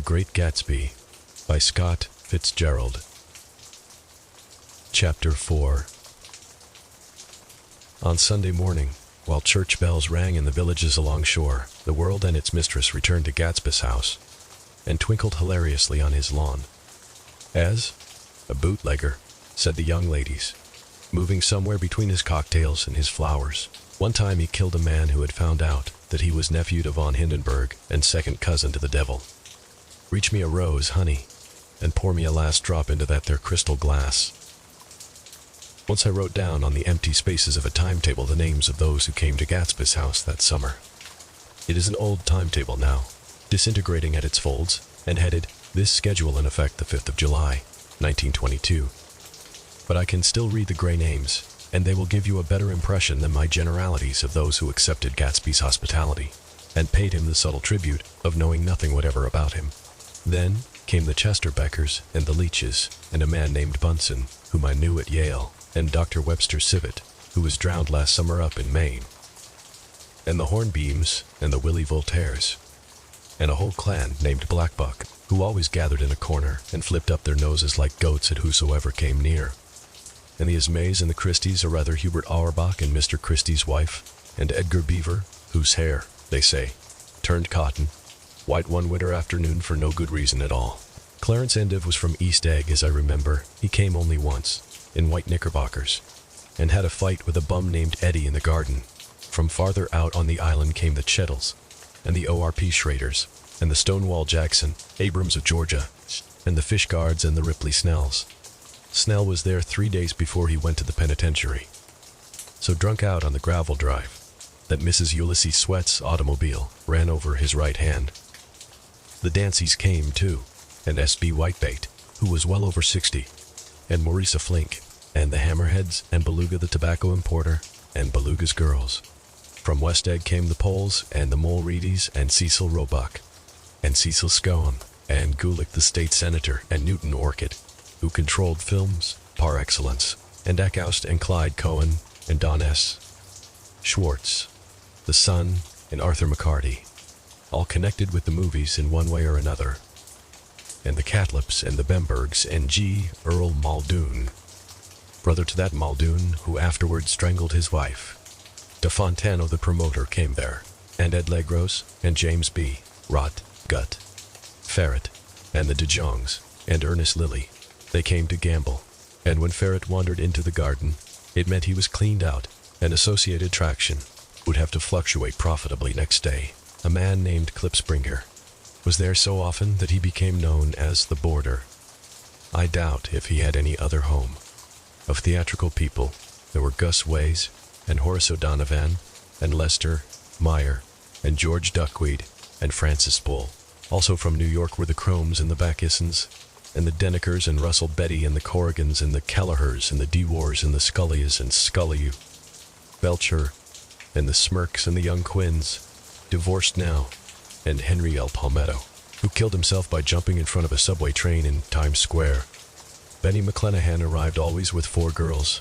Great Gatsby by Scott Fitzgerald. Chapter 4. On Sunday morning, while church bells rang in the villages along shore, the world and its mistress returned to Gatsby's house and twinkled hilariously on his lawn. As a bootlegger, said the young ladies, moving somewhere between his cocktails and his flowers. One time he killed a man who had found out that he was nephew to von Hindenburg and second cousin to the devil. Reach me a rose, honey, and pour me a last drop into that there crystal glass. Once I wrote down on the empty spaces of a timetable the names of those who came to Gatsby's house that summer. It is an old timetable now, disintegrating at its folds, and headed, "This schedule in effect the 5th of July, 1922. But I can still read the gray names, and they will give you a better impression than my generalities of those who accepted Gatsby's hospitality, and paid him the subtle tribute of knowing nothing whatever about him. Then came the Chesterbeckers and the Leaches, and a man named Bunsen, whom I knew at Yale, and Dr. Webster Sibbett, who was drowned last summer up in Maine, and the Hornbeams and the Willie Voltaires, and a whole clan named Blackbuck, who always gathered in a corner and flipped up their noses like goats at whosoever came near, and the Ismays and the Christies, or rather Hubert Auerbach and Mr. Christie's wife, and Edgar Beaver, whose hair, they say, turned cotton, white one winter afternoon for no good reason at all. Clarence Endive was from East Egg, as I remember. He came only once, in white knickerbockers, and had a fight with a bum named Eddie in the garden. From farther out on the island came the Chettles, and the O.R.P. Schraders, and the Stonewall Jackson, Abrams of Georgia, and the Fish Guards and the Ripley Snells. Snell was there 3 days before he went to the penitentiary, so drunk out on the gravel drive that Mrs. Ulysses Sweat's automobile ran over his right hand. The Danceys came, too, and S.B. Whitebait, who was well over 60, and Maurice Flink, and the Hammerheads, and Beluga the tobacco importer, and Beluga's girls. From West Egg came the Poles, and the Mulreadys, and Cecil Roebuck, and Cecil Scone, and Gulick the state senator, and Newton Orchid, who controlled films par excellence, and Eckhouse and Clyde Cohen, and Don S. Schwartz, the son, and Arthur McCarty, all connected with the movies in one way or another, and the Catlips and the Bembergs, and G. Earl Muldoon, brother to that Muldoon who afterwards strangled his wife. De Fontano the promoter came there, and Ed Legros, and James B. Rot, Gut, Ferret, and the De Jongs, and Ernest Lilly. They came to gamble, and when Ferret wandered into the garden, it meant he was cleaned out, and Associated Traction would have to fluctuate profitably next day. A man named Klipspringer was there so often that he became known as the Boarder. I doubt if he had any other home. Of theatrical people, there were Gus Ways, and Horace O'Donovan, and Lester Meyer, and George Duckweed, and Francis Bull. Also from New York were the Cromes and the Backisons, and the Denekers and Russell Betty and the Corrigans and the Kellehers and the Dewars and the Scullies and Scully Belcher and the Smirks and the Young Quins, divorced now, and Henry L. Palmetto, who killed himself by jumping in front of a subway train in Times Square. Benny McClenahan arrived always with 4 girls.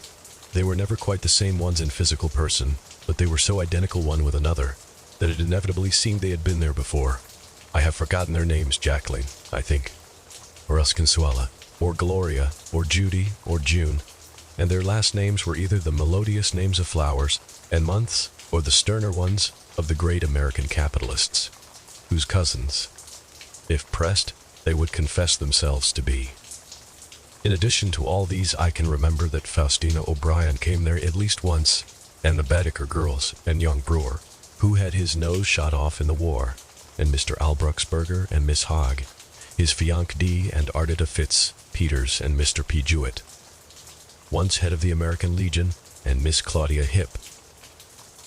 They were never quite the same ones in physical person, but they were so identical one with another that it inevitably seemed they had been there before. I have forgotten their names. Jacqueline, I think, or else Consuela, or Gloria, or Judy, or June, and their last names were either the melodious names of flowers and months, or the sterner ones of the great American capitalists, whose cousins, if pressed, they would confess themselves to be. In addition to all these, I can remember that Faustina O'Brien came there at least once, and the Baedeker girls, and young Brewer, who had his nose shot off in the war, and Mr. Albruxberger and Miss Hogg, his fiancée D, and Ardita Fitz Peters and Mr. P. Jewett, once head of the American Legion, and Miss Claudia Hip,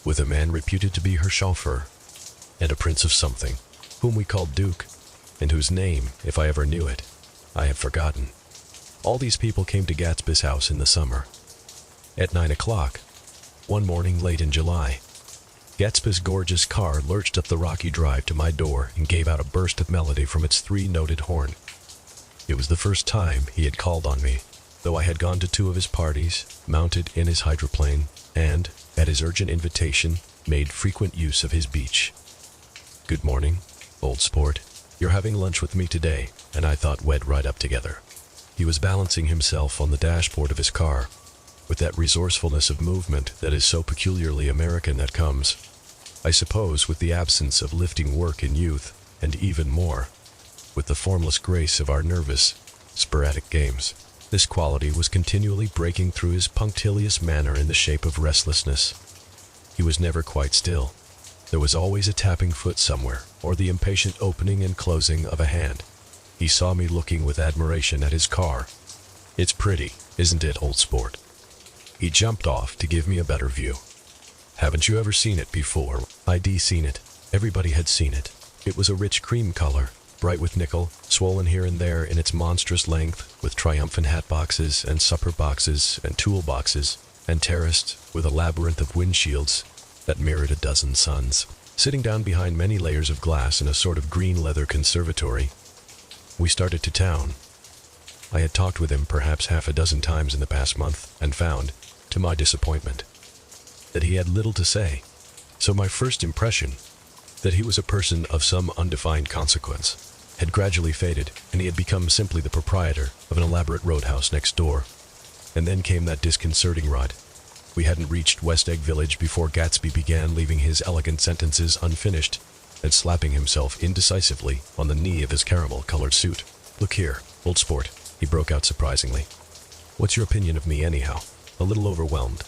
with a man reputed to be her chauffeur, and a prince of something, whom we called Duke, and whose name, if I ever knew it, I have forgotten. All these people came to Gatsby's house in the summer. At 9 o'clock, one morning late in July, Gatsby's gorgeous car lurched up the rocky drive to my door and gave out a burst of melody from its 3-noted horn. It was the first time he had called on me, though I had gone to 2 of his parties, mounted in his hydroplane, and, at his urgent invitation, made frequent use of his beach. "Good morning, old sport," "You're having lunch with me today," and I thought we'd right up together. He was balancing himself on the dashboard of his car, with that resourcefulness of movement that is so peculiarly American that comes, I suppose, with the absence of lifting work in youth, and even more, with the formless grace of our nervous, sporadic games. This quality was continually breaking through his punctilious manner in the shape of restlessness. He was never quite still. There was always a tapping foot somewhere, or the impatient opening and closing of a hand. He saw me looking with admiration at his car. "It's pretty, isn't it, old sport?" He jumped off to give me a better view. "Haven't you ever seen it before?" I'd seen it. Everybody had seen it. It was a rich cream color, bright with nickel, swollen here and there in its monstrous length, with triumphant hat boxes and supper boxes and tool boxes, and terraced with a labyrinth of windshields that mirrored a dozen suns. Sitting down behind many layers of glass in a sort of green leather conservatory, we started to town. I had talked with him perhaps half a dozen times in the past month, and found, to my disappointment, that he had little to say. So my first impression, that he was a person of some undefined consequence, had gradually faded, and he had become simply the proprietor of an elaborate roadhouse next door. And then came that disconcerting ride. We hadn't reached West Egg Village before Gatsby began leaving his elegant sentences unfinished and slapping himself indecisively on the knee of his caramel-colored suit. "Look here, old sport," he broke out surprisingly. "What's your opinion of me anyhow?" A little overwhelmed,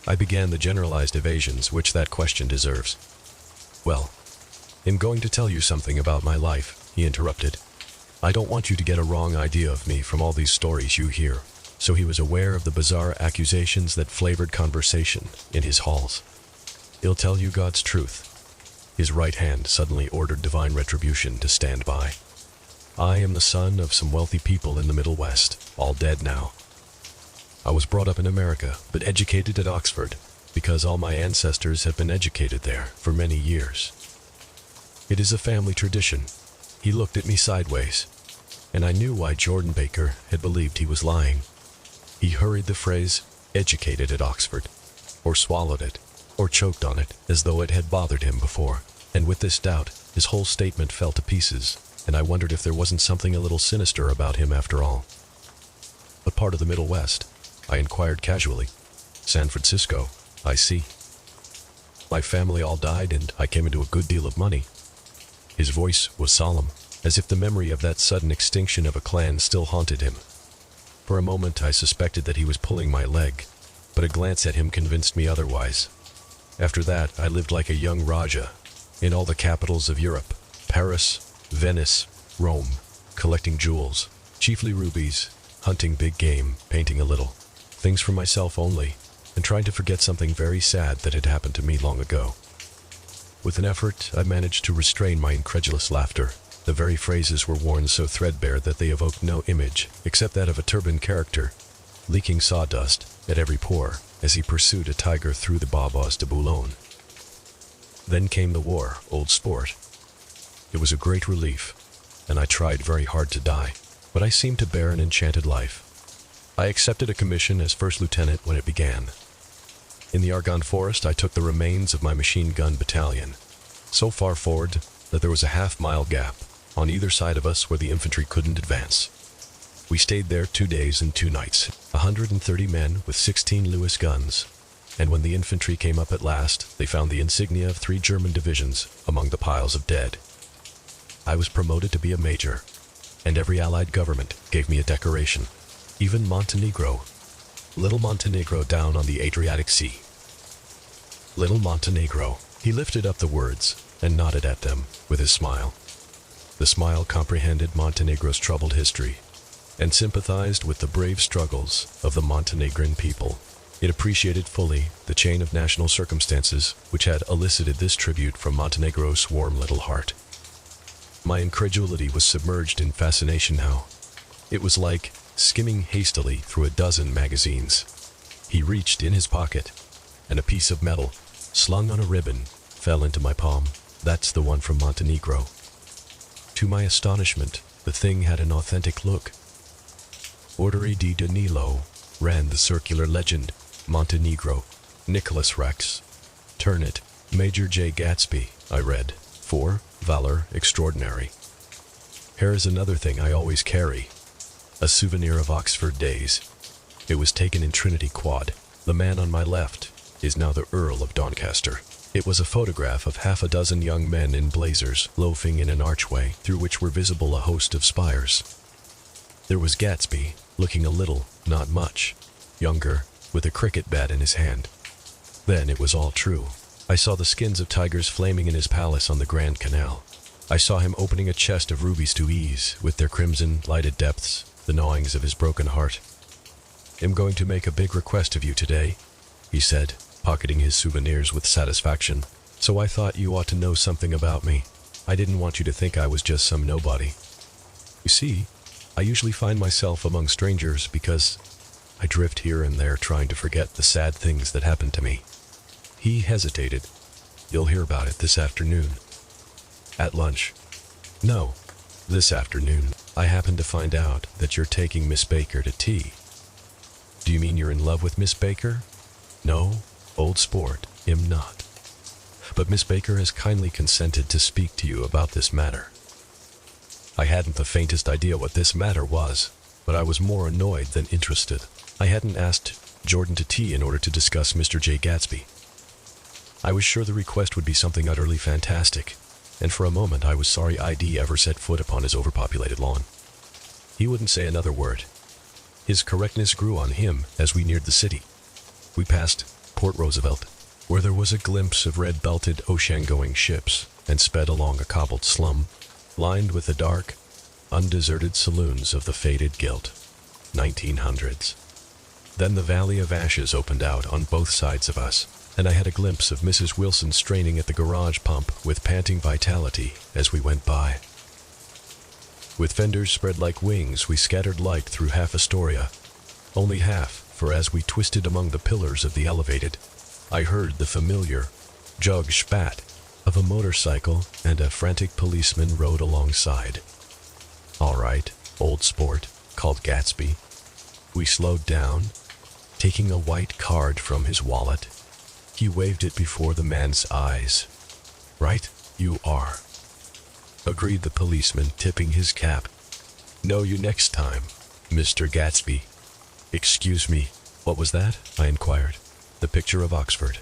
I began the generalized evasions which that question deserves. "Well, I'm going to tell you something about my life," he interrupted. "I don't want you to get a wrong idea of me from all these stories you hear." So he was aware of the bizarre accusations that flavored conversation in his halls. "He'll tell you God's truth." His right hand suddenly ordered divine retribution to stand by. "I am the son of some wealthy people in the Middle West, all dead now. I was brought up in America, but educated at Oxford, because all my ancestors have been educated there for many years. It is a family tradition." He looked at me sideways, and I knew why Jordan Baker had believed he was lying. He hurried the phrase, "educated at Oxford," or swallowed it, or choked on it, as though it had bothered him before. And with this doubt, his whole statement fell to pieces, and I wondered if there wasn't something a little sinister about him after all. "What part of the Middle West?" I inquired casually. "San Francisco, I see. My family all died, and I came into a good deal of money." His voice was solemn, as if the memory of that sudden extinction of a clan still haunted him. For a moment I suspected that he was pulling my leg, but a glance at him convinced me otherwise. After that, I lived like a young Raja, in all the capitals of Europe, Paris, Venice, Rome, collecting jewels, chiefly rubies, hunting big game, painting a little, things for myself only, and trying to forget something very sad that had happened to me long ago. With an effort, I managed to restrain my incredulous laughter. The very phrases were worn so threadbare that they evoked no image, except that of a turbaned character, leaking sawdust at every pore as he pursued a tiger through the Bois de Boulogne. Then came the war, old sport. It was a great relief, and I tried very hard to die, but I seemed to bear an enchanted life. I accepted a commission as first lieutenant when it began. In the Argonne Forest, I took the remains of my machine gun battalion, so far forward that there was a half-mile gap on either side of us where the infantry couldn't advance. We stayed there 2 days and 2 nights, 130 men with 16 Lewis guns, and when the infantry came up at last, they found the insignia of 3 German divisions among the piles of dead. I was promoted to be a major, and every Allied government gave me a decoration. Even Montenegro, little Montenegro down on the Adriatic Sea. Little Montenegro. He lifted up the words and nodded at them with his smile. The smile comprehended Montenegro's troubled history and sympathized with the brave struggles of the Montenegrin people. It appreciated fully the chain of national circumstances which had elicited this tribute from Montenegro's warm little heart. My incredulity was submerged in fascination now. It was like skimming hastily through a dozen magazines. He reached in his pocket, and a piece of metal, slung on a ribbon, fell into my palm. "That's the one from Montenegro." To my astonishment, the thing had an authentic look. "Ordere di Danilo," ran the circular legend. "Montenegro, Nicholas Rex. Turn it, Major J. Gatsby," I read. "For valor extraordinary." Here is another thing I always carry. A souvenir of Oxford days. It was taken in Trinity Quad. The man on my left is now the Earl of Doncaster. It was a photograph of half a dozen young men in blazers loafing in an archway through which were visible a host of spires. There was Gatsby, looking a little, not much, younger, with a cricket bat in his hand. Then it was all true. I saw the skins of tigers flaming in his palace on the Grand Canal. I saw him opening a chest of rubies to ease, with their crimson, lighted depths, the gnawings of his broken heart. "I'm going to make a big request of you today," he said, pocketing his souvenirs with satisfaction. "So I thought you ought to know something about me. I didn't want you to think I was just some nobody. You see, I usually find myself among strangers because I drift here and there trying to forget the sad things that happened to me." He hesitated. "You'll hear about it this afternoon." "At lunch?" "No, this afternoon. I happen to find out that you're taking Miss Baker to tea." "Do you mean you're in love with Miss Baker?" "No, old sport, am not. But Miss Baker has kindly consented to speak to you about this matter." I hadn't the faintest idea what this matter was, but I was more annoyed than interested. I hadn't asked Jordan to tea in order to discuss Mr. J. Gatsby. I was sure the request would be something utterly fantastic, and for a moment I was sorry ID ever set foot upon his overpopulated lawn. He wouldn't say another word. His correctness grew on him as we neared the city. We passed Port Roosevelt, where there was a glimpse of red-belted ocean-going ships, and sped along a cobbled slum, lined with the dark, undeserted saloons of the faded gilt 1900s. Then the Valley of Ashes opened out on both sides of us, and I had a glimpse of Mrs. Wilson straining at the garage pump with panting vitality as we went by. With fenders spread like wings, we scattered light through half Astoria. Only half, for as we twisted among the pillars of the elevated, I heard the familiar jug spat of a motorcycle, and a frantic policeman rode alongside. "All right, old sport," called Gatsby. We slowed down, taking a white card from his wallet. He waved it before the man's eyes. "Right, you are," agreed the policeman, tipping his cap. "Know you next time, Mr. Gatsby." "Excuse me, what was that?" I inquired. "The picture of Oxford.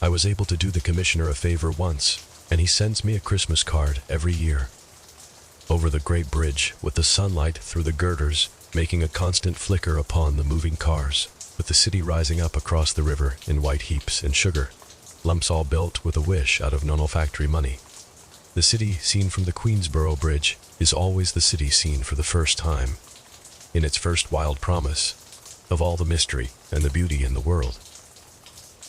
I was able to do the commissioner a favor once, and he sends me a Christmas card every year." Over the great bridge, with the sunlight through the girders, making a constant flicker upon the moving cars, with the city rising up across the river in white heaps and sugar, lumps all built with a wish out of non-factory money. The city seen from the Queensboro Bridge is always the city seen for the first time, in its first wild promise of all the mystery and the beauty in the world.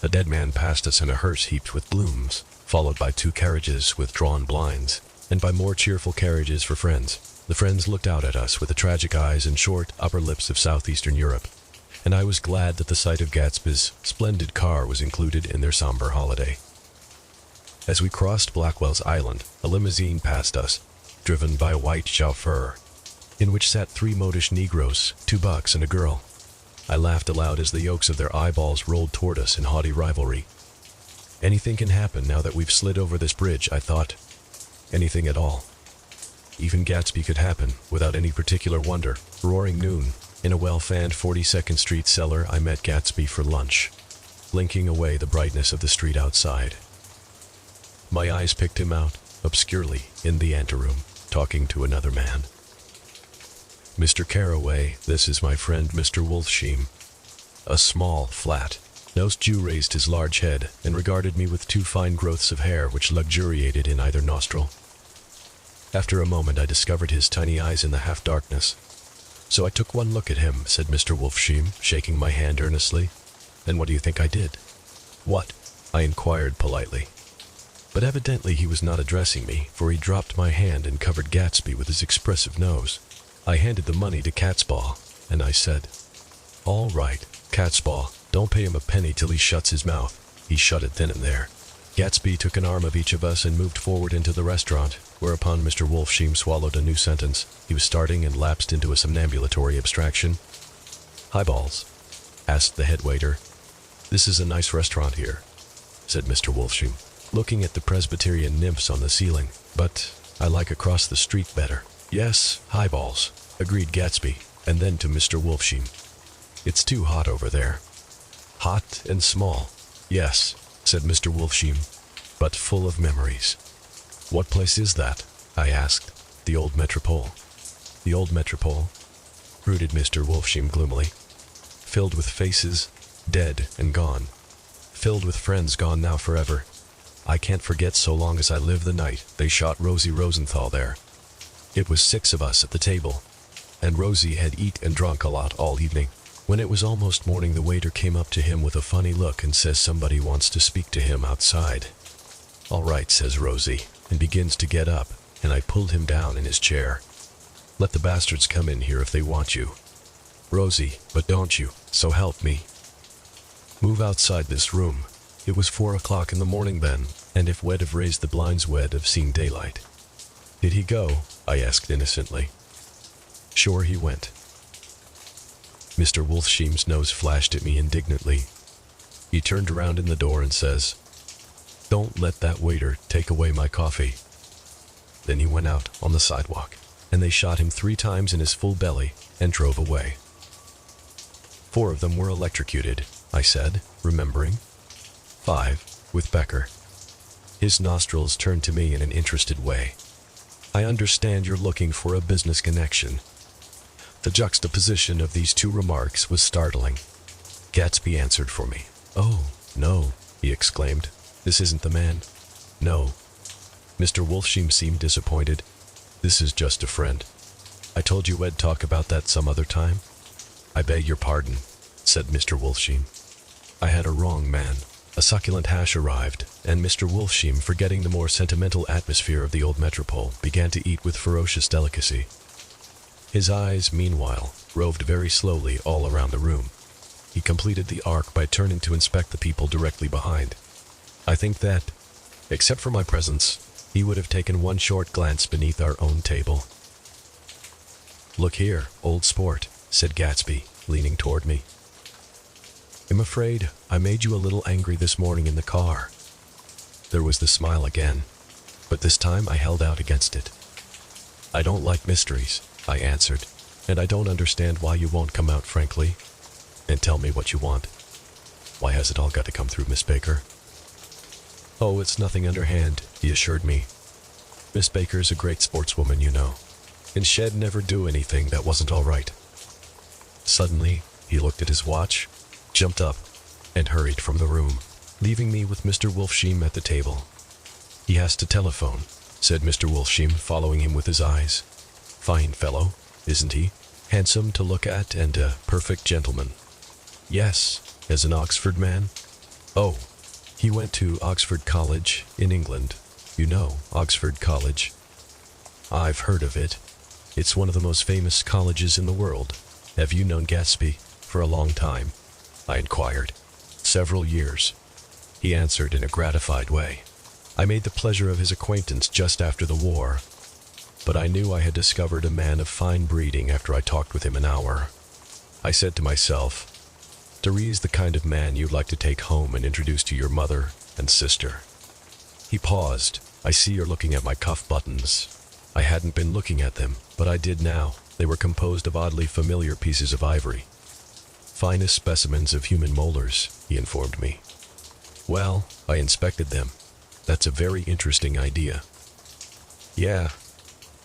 A dead man passed us in a hearse heaped with blooms, followed by 2 carriages with drawn blinds, and by more cheerful carriages for friends. The friends looked out at us with the tragic eyes and short upper lips of southeastern Europe, and I was glad that the sight of Gatsby's splendid car was included in their somber holiday. As we crossed Blackwell's Island, a limousine passed us, driven by a white chauffeur, in which sat 3 modish Negroes, 2 bucks and a girl. I laughed aloud as the yolks of their eyeballs rolled toward us in haughty rivalry. Anything can happen now that we've slid over this bridge, I thought. Anything at all. Even Gatsby could happen, without any particular wonder. Roaring noon, in a well-fanned 42nd Street cellar, I met Gatsby for lunch, blinking away the brightness of the street outside. My eyes picked him out, obscurely, in the anteroom, talking to another man. "Mr. Carraway, this is my friend Mr. Wolfsheim." A small, flat-nosed Jew raised his large head and regarded me with 2 fine growths of hair which luxuriated in either nostril. After a moment I discovered his tiny eyes in the half-darkness. "So I took one look at him," said Mr. Wolfsheim, shaking my hand earnestly. "And what do you think I did?" "What?" I inquired politely. But evidently he was not addressing me, for he dropped my hand and covered Gatsby with his expressive nose. I handed the money to Catspaw, and I said, "All right, Catspaw, don't pay him a penny till he shuts his mouth." He shut it then and there. Gatsby took an arm of each of us and moved forward into the restaurant, whereupon Mr. Wolfsheim swallowed a new sentence. He was starting and lapsed into a somnambulatory abstraction. "Highballs?" asked the head waiter. "This is a nice restaurant here," said Mr. Wolfsheim, looking at the Presbyterian nymphs on the ceiling. "But I like across the street better." Yes, highballs, agreed Gatsby, and then to Mr. Wolfsheim. It's too hot over there. Hot and small. Yes, said Mr. Wolfsheim, but full of memories. What place is that? I asked. The old metropole. The old metropole, brooded Mr. Wolfsheim gloomily. Filled with faces, dead and gone. Filled with friends gone now forever. I can't forget so long as I live the night they shot Rosie Rosenthal there. It was 6 of us at the table, and Rosie had eat and drunk a lot all evening. When it was almost morning, the waiter came up to him with a funny look and says somebody wants to speak to him outside. All right, says Rosie, and begins to get up, and I pulled him down in his chair. Let the bastards come in here if they want you. Rosie, but don't you, so help me. Move outside this room. It was 4 o'clock in the morning then, and if we'd have raised the blinds we'd have seen daylight. Did he go? I asked innocently. Sure he went. Mr. Wolfsheim's nose flashed at me indignantly. He turned around in the door and says, Don't let that waiter take away my coffee. Then he went out on the sidewalk, and they shot him 3 times in his full belly and drove away. 4 of them were electrocuted, I said, remembering. 5, with Becker. His nostrils turned to me in an interested way. I understand you're looking for a business connection. The juxtaposition of these 2 remarks was startling. Gatsby answered for me. Oh, no, he exclaimed. This isn't the man. No. Mr. Wolfsheim seemed disappointed. This is just a friend. I told you we'd talk about that some other time. I beg your pardon, said Mr. Wolfsheim. I had a wrong man. A succulent hash arrived, and Mr. Wolfsheim, forgetting the more sentimental atmosphere of the old metropole, began to eat with ferocious delicacy. His eyes, meanwhile, roved very slowly all around the room. He completed the arc by turning to inspect the people directly behind. I think that, except for my presence, he would have taken one short glance beneath our own table. Look here, old sport, said Gatsby, leaning toward me. I'm afraid I made you a little angry this morning in the car. There was the smile again, but this time I held out against it. I don't like mysteries, I answered, and I don't understand why you won't come out frankly and tell me what you want. Why has it all got to come through Miss Baker? Oh, it's nothing underhand, he assured me. Miss Baker's a great sportswoman, you know, and she'd never do anything that wasn't all right. Suddenly, he looked at his watch, jumped up, and hurried from the room, leaving me with Mr. Wolfsheim at the table. He has to telephone, said Mr. Wolfsheim, following him with his eyes. Fine fellow, isn't he? Handsome to look at and a perfect gentleman. Yes, as an Oxford man. Oh, he went to Oxford College in England. You know, Oxford College. I've heard of it. It's one of the most famous colleges in the world. Have you known Gatsby for a long time? I inquired. Several years. He answered in a gratified way. I made the pleasure of his acquaintance just after the war, but I knew I had discovered a man of fine breeding after I talked with him an hour. I said to myself, Dorie's the kind of man you'd like to take home and introduce to your mother and sister. He paused. I see you're looking at my cuff buttons. I hadn't been looking at them, but I did now. They were composed of oddly familiar pieces of ivory. Finest specimens of human molars, he informed me. Well, I inspected them. That's a very interesting idea. Yeah.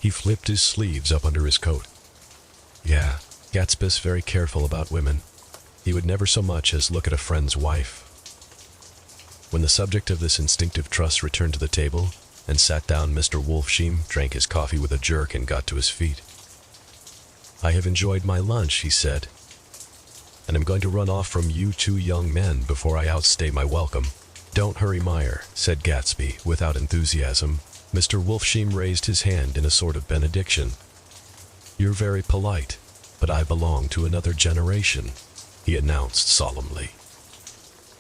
He flipped his sleeves up under his coat. Yeah, Gatsby's very careful about women. He would never so much as look at a friend's wife. When the subject of this instinctive trust returned to the table and sat down, Mr. Wolfsheim drank his coffee with a jerk and got to his feet. I have enjoyed my lunch, he said, and I'm going to run off from you 2 young men before I outstay my welcome. Don't hurry, Meyer, said Gatsby without enthusiasm. Mr. Wolfsheim raised his hand in a sort of benediction. You're very polite, but I belong to another generation, he announced solemnly.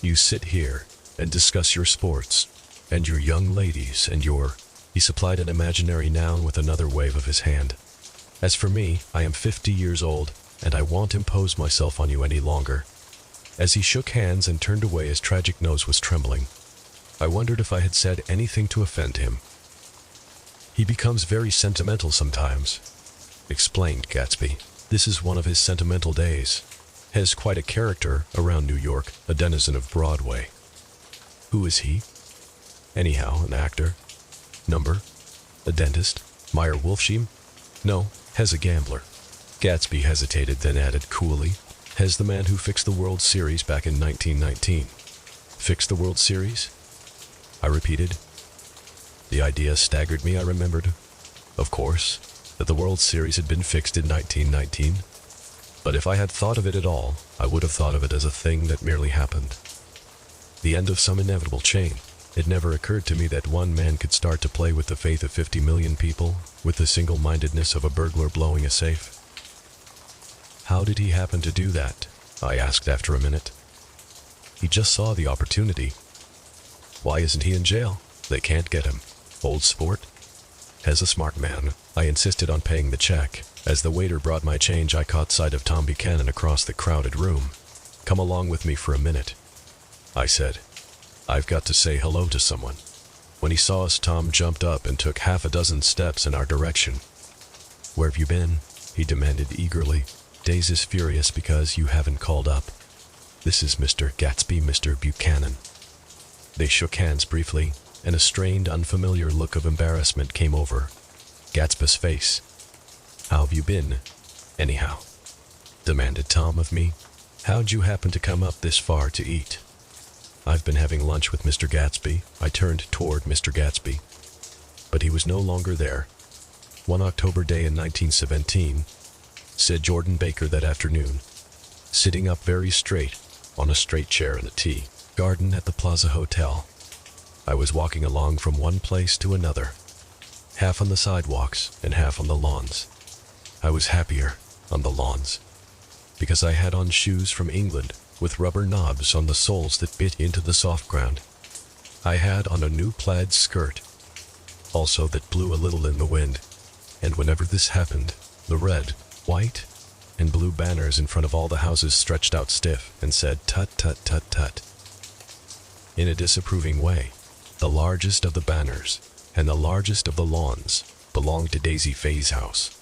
You sit here and discuss your sports, and your young ladies, and your... He supplied an imaginary noun with another wave of his hand. As for me, I am 50 years old, and I won't impose myself on you any longer. As he shook hands and turned away, his tragic nose was trembling. I wondered if I had said anything to offend him. He becomes very sentimental sometimes, explained Gatsby. This is one of his sentimental days. Has quite a character around New York, a denizen of Broadway. Who is he? Anyhow, an actor. Number? A dentist? Meyer Wolfsheim? No, has a gambler. Gatsby hesitated, then added coolly, has the man who fixed the World Series back in 1919. Fixed the World Series? I repeated. The idea staggered me, I remembered. Of course, that the World Series had been fixed in 1919. But if I had thought of it at all, I would have thought of it as a thing that merely happened. The end of some inevitable chain. It never occurred to me that one man could start to play with the faith of 50 million people, with the single-mindedness of a burglar blowing a safe. How did he happen to do that? I asked after a minute. He just saw the opportunity. Why isn't he in jail? They can't get him. Old sport. As a smart man, I insisted on paying the check. As the waiter brought my change, I caught sight of Tom Buchanan across the crowded room. Come along with me for a minute, I said. I've got to say hello to someone. When he saw us, Tom jumped up and took half a dozen steps in our direction. Where have you been? He demanded eagerly. Daisy's furious because you haven't called up. This is Mr. Gatsby, Mr. Buchanan. They shook hands briefly, and a strained, unfamiliar look of embarrassment came over Gatsby's face. How have you been, anyhow? Demanded Tom of me. How'd you happen to come up this far to eat? I've been having lunch with Mr. Gatsby. I turned toward Mr. Gatsby. But he was no longer there. One October day in 1917, said Jordan Baker that afternoon, sitting up very straight on a straight chair in the tea garden at the Plaza Hotel. I was walking along from one place to another, half on the sidewalks and half on the lawns. I was happier on the lawns, because I had on shoes from England with rubber knobs on the soles that bit into the soft ground. I had on a new plaid skirt, also that blew a little in the wind, and whenever this happened, the red, white, and blue banners in front of all the houses stretched out stiff and said tut tut tut tut. In a disapproving way, the largest of the banners and the largest of the lawns belonged to Daisy Faye's house.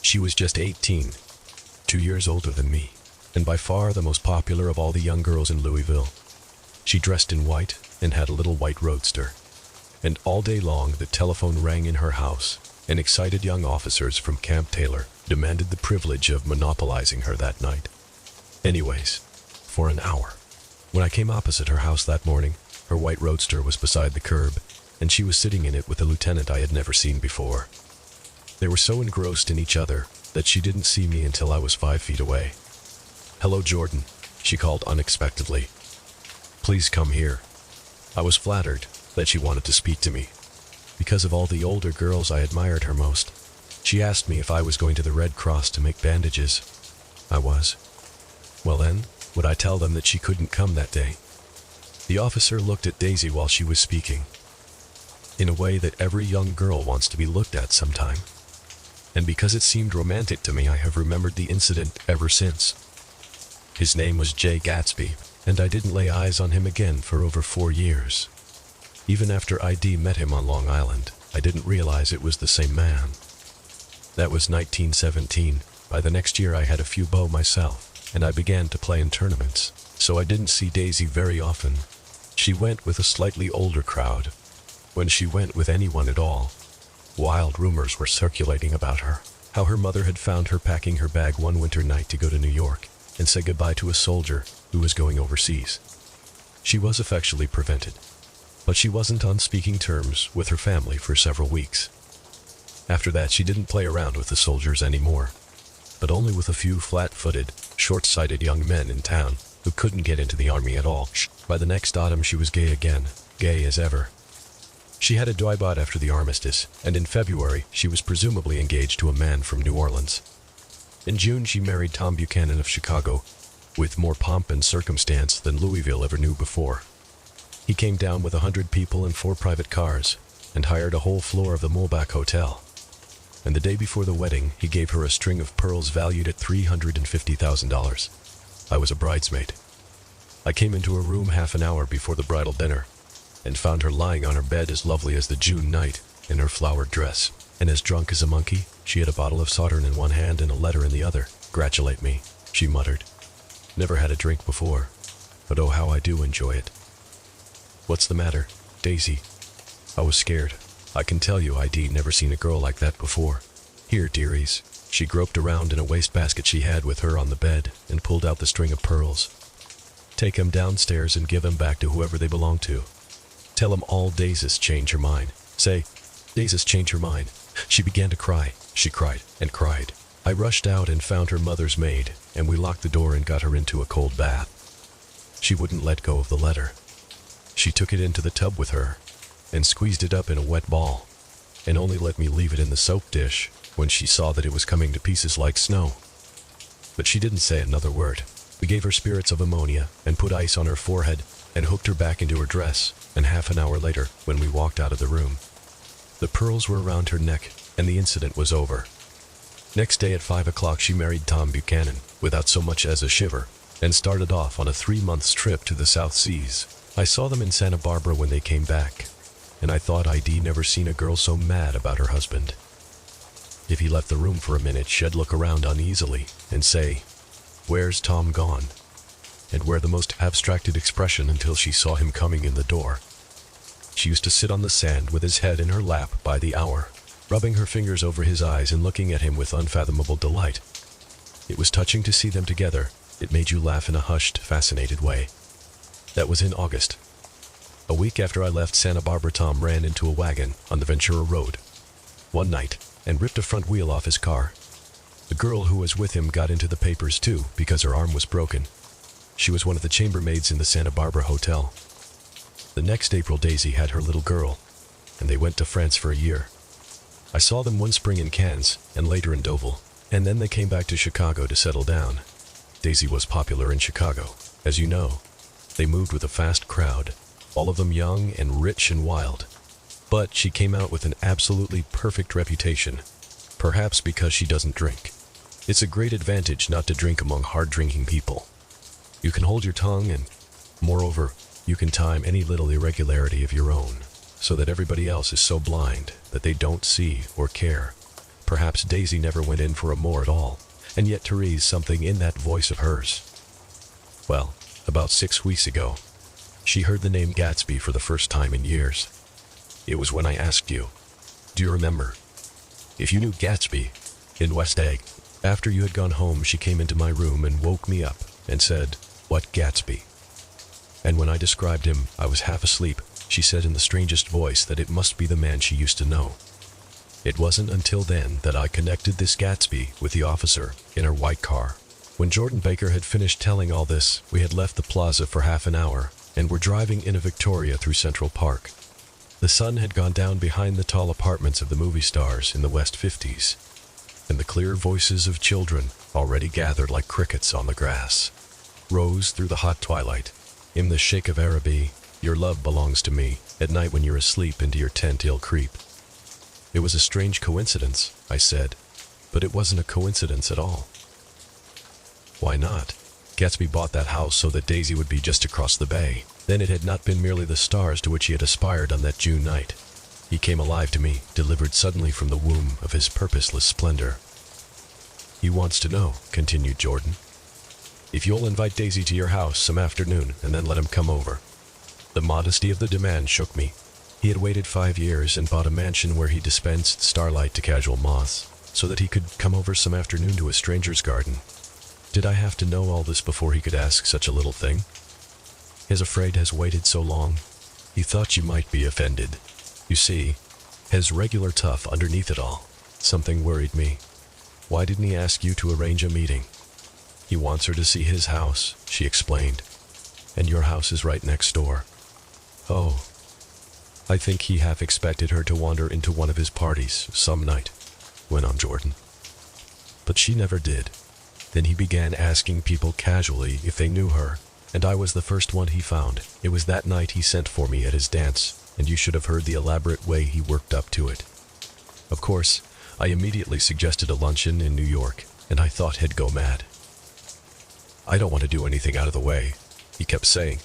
She was just 18, 2 years older than me, and by far the most popular of all the young girls in Louisville. She dressed in white and had a little white roadster, and all day long the telephone rang in her house, and excited young officers from Camp Taylor demanded the privilege of monopolizing her that night. Anyways, for an hour. When I came opposite her house that morning, her white roadster was beside the curb, and she was sitting in it with a lieutenant I had never seen before. They were so engrossed in each other that she didn't see me until I was 5 feet away. "Hello, Jordan," she called unexpectedly. "Please come here." I was flattered that she wanted to speak to me. Because of all the older girls, I admired her most. She asked me if I was going to the Red Cross to make bandages. I was. Well then, would I tell them that she couldn't come that day? The officer looked at Daisy while she was speaking, in a way that every young girl wants to be looked at sometime. And because it seemed romantic to me, I have remembered the incident ever since. His name was J. Gatsby, and I didn't lay eyes on him again for over 4 years. Even after ID met him on Long Island, I didn't realize it was the same man. That was 1917. By the next year I had a few beaux myself, and I began to play in tournaments, so I didn't see Daisy very often. She went with a slightly older crowd. When she went with anyone at all, wild rumors were circulating about her, how her mother had found her packing her bag one winter night to go to New York and say goodbye to a soldier who was going overseas. She was effectually prevented, but she wasn't on speaking terms with her family for several weeks. After that, she didn't play around with the soldiers anymore, but only with a few flat-footed, short-sighted young men in town who couldn't get into the army at all. By the next autumn, she was gay again, gay as ever. She had a dwybot after the armistice, and in February, she was presumably engaged to a man from New Orleans. In June, she married Tom Buchanan of Chicago, with more pomp and circumstance than Louisville ever knew before. He came down with 100 people and 4 private cars, and hired a whole floor of the Mulbach Hotel. And the day before the wedding, he gave her a string of pearls valued at $350,000. I was a bridesmaid. I came into her room half an hour before the bridal dinner, and found her lying on her bed as lovely as the June night in her flowered dress. and as drunk as a monkey. She had a bottle of Sauterne in one hand and a letter in the other. "Gratulate me," she muttered. "Never had a drink before, but oh how I do enjoy it." "What's the matter, Daisy?" I was scared. I can tell you I'd never seen a girl like that before. "Here, dearies." She groped around in a wastebasket she had with her on the bed and pulled out the string of pearls. "Take 'em downstairs and give 'em back to whoever they belong to. Tell 'em all Daisy's change her mind. Say, Daisy's change her mind." She began to cry. She cried and cried. I rushed out and found her mother's maid, and we locked the door and got her into a cold bath. She wouldn't let go of the letter. She took it into the tub with her and squeezed it up in a wet ball, and only let me leave it in the soap dish when she saw that it was coming to pieces like snow. But she didn't say another word. We gave her spirits of ammonia and put ice on her forehead and hooked her back into her dress, and half an hour later, when we walked out of the room, the pearls were around her neck and the incident was over. Next day at 5 o'clock she married Tom Buchanan without so much as a shiver and started off on a 3-month trip to the South Seas. I saw them in Santa Barbara when they came back, and I thought I'd never seen a girl so mad about her husband. If he left the room for a minute, she'd look around uneasily and say, "Where's Tom gone?" and wear the most abstracted expression until she saw him coming in the door. She used to sit on the sand with his head in her lap by the hour, rubbing her fingers over his eyes and looking at him with unfathomable delight. It was touching to see them together. It made you laugh in a hushed, fascinated way. That was in August. A week after I left Santa Barbara, Tom ran into a wagon on the Ventura Road one night and ripped a front wheel off his car. The girl who was with him got into the papers too because her arm was broken. She was one of the chambermaids in the Santa Barbara hotel. The next April, Daisy had her little girl, and they went to France for a year. I saw them one spring in Cannes and later in Deauville, and then they came back to Chicago to settle down. Daisy was popular in Chicago, as you know. They moved with a fast crowd, all of them young and rich and wild. But she came out with an absolutely perfect reputation, perhaps because she doesn't drink. It's a great advantage not to drink among hard-drinking people. You can hold your tongue and, moreover, you can time any little irregularity of your own, so that everybody else is so blind that they don't see or care. Perhaps Daisy never went in for a more at all, and yet Therese something in that voice of hers. Well, about 6 weeks ago, she heard the name Gatsby for the first time in years. It was when I asked you, "Do you remember if you knew Gatsby in West Egg?" After you had gone home, she came into my room and woke me up and said, "What Gatsby?" And when I described him, I was half asleep. She said in the strangest voice that it must be the man she used to know. It wasn't until then that I connected this Gatsby with the officer in her white car. When Jordan Baker had finished telling all this, we had left the plaza for half an hour and were driving in a Victoria through Central Park. The sun had gone down behind the tall apartments of the movie stars in the West 50s, and the clear voices of children, already gathered like crickets on the grass, rose through the hot twilight. "In the Sheikh of Araby, your love belongs to me. At night when you're asleep, into your tent he'll creep." It was a strange coincidence, I said, but it wasn't a coincidence at all. Why not? Gatsby bought that house so that Daisy would be just across the bay. Then it had not been merely the stars to which he had aspired on that June night. He came alive to me, delivered suddenly from the womb of his purposeless splendor. "He wants to know," continued Jordan, "if you'll invite Daisy to your house some afternoon and then let him come over." The modesty of the demand shook me. He had waited 5 years and bought a mansion where he dispensed starlight to casual moths, so that he could come over some afternoon to a stranger's garden. Did I have to know all this before he could ask such a little thing? His afraid has waited so long. He thought you might be offended. You see, his regular tough underneath it all. Something worried me. Why didn't he ask you to arrange a meeting? He wants her to see his house, she explained. And your house is right next door. Oh, I think he half expected her to wander into one of his parties some night, went on Jordan. But she never did. Then he began asking people casually if they knew her, and I was the first one he found. It was that night he sent for me at his dance, and you should have heard the elaborate way he worked up to it. Of course, I immediately suggested a luncheon in New York, and I thought he'd go mad. "I don't want to do anything out of the way," he kept saying.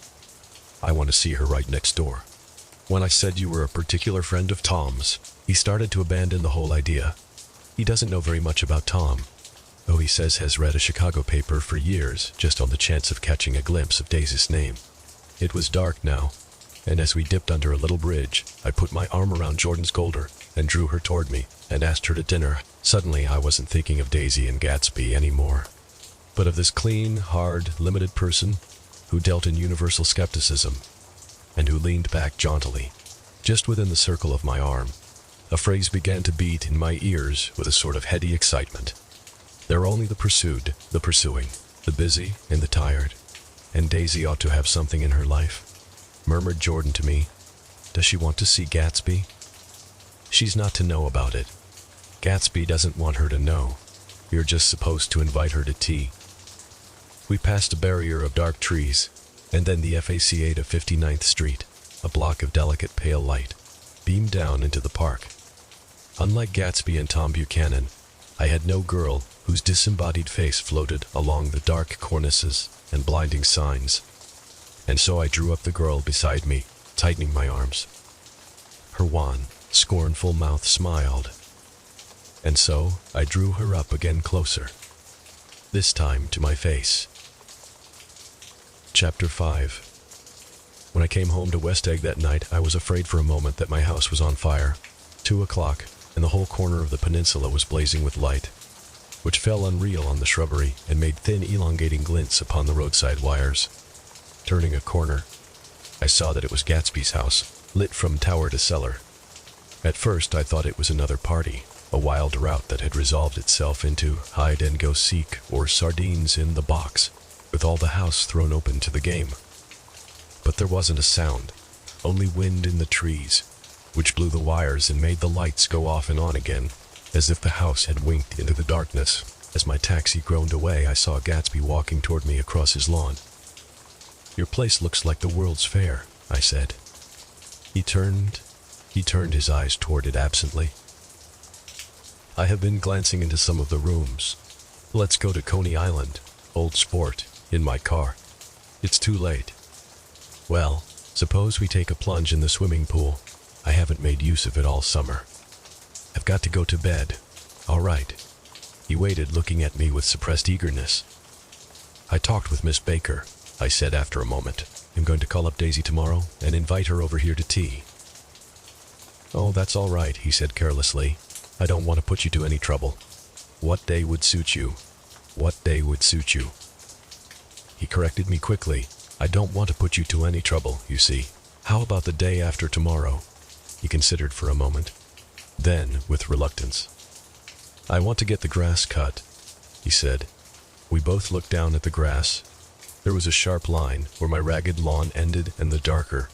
"I want to see her right next door." When I said you were a particular friend of Tom's, He started to abandon the whole idea. He doesn't know very much about Tom, though he says has read a Chicago paper for years just on the chance of catching a glimpse of Daisy's name. It was dark now, and as we dipped under a little bridge, I put my arm around Jordan's shoulder and drew her toward me and asked her to dinner. Suddenly, I wasn't thinking of Daisy and Gatsby anymore, but of this clean, hard, limited person who dealt in universal skepticism and who leaned back jauntily, just within the circle of my arm. A phrase began to beat in my ears with a sort of heady excitement. There are only the pursued, the pursuing, the busy and the tired, and Daisy ought to have something in her life, murmured Jordan to me. Does she want to see Gatsby? She's not to know about it. Gatsby doesn't want her to know. You're just supposed to invite her to tea. We passed a barrier of dark trees, and then the FACA to 59th Street, a block of delicate pale light, beamed down into the park. Unlike Gatsby and Tom Buchanan, I had no girl whose disembodied face floated along the dark cornices and blinding signs, and so I drew up the girl beside me, tightening my arms. Her wan, scornful mouth smiled, and so I drew her up again closer, this time to my face. Chapter 5. When I came home to West Egg that night, I was afraid for a moment that my house was on fire. 2 o'clock, and the whole corner of the peninsula was blazing with light, which fell unreal on the shrubbery and made thin elongating glints upon the roadside wires. Turning a corner, I saw that it was Gatsby's house, lit from tower to cellar. At first I thought it was another party, a wild rout that had resolved itself into hide-and-go-seek or sardines in the box, with all the house thrown open to the game. But there wasn't a sound, only wind in the trees, which blew the wires and made the lights go off and on again, as if the house had winked into the darkness. As my taxi groaned away, I saw Gatsby walking toward me across his lawn. "Your place looks like the World's Fair," I said. He turned his eyes toward it absently. "I have been glancing into some of the rooms. Let's go to Coney Island, old sport, in my car. It's too late." "Well, suppose we take a plunge in the swimming pool. I haven't made use of it all summer. I've got to go to bed." "All right." He waited, looking at me with suppressed eagerness. "I talked with Miss Baker," I said after a moment. "I'm going to call up Daisy tomorrow and invite her over here to tea." "Oh, that's all right," he said carelessly. "I don't want to put you to any trouble. What day would suit you?" "What day would suit you?" He corrected me quickly. "I don't want to put you to any trouble, you see. How about the day after tomorrow?" He considered for a moment. Then, with reluctance, "I want to get the grass cut," he said. We both looked down at the grass. There was a sharp line where my ragged lawn ended and the darker,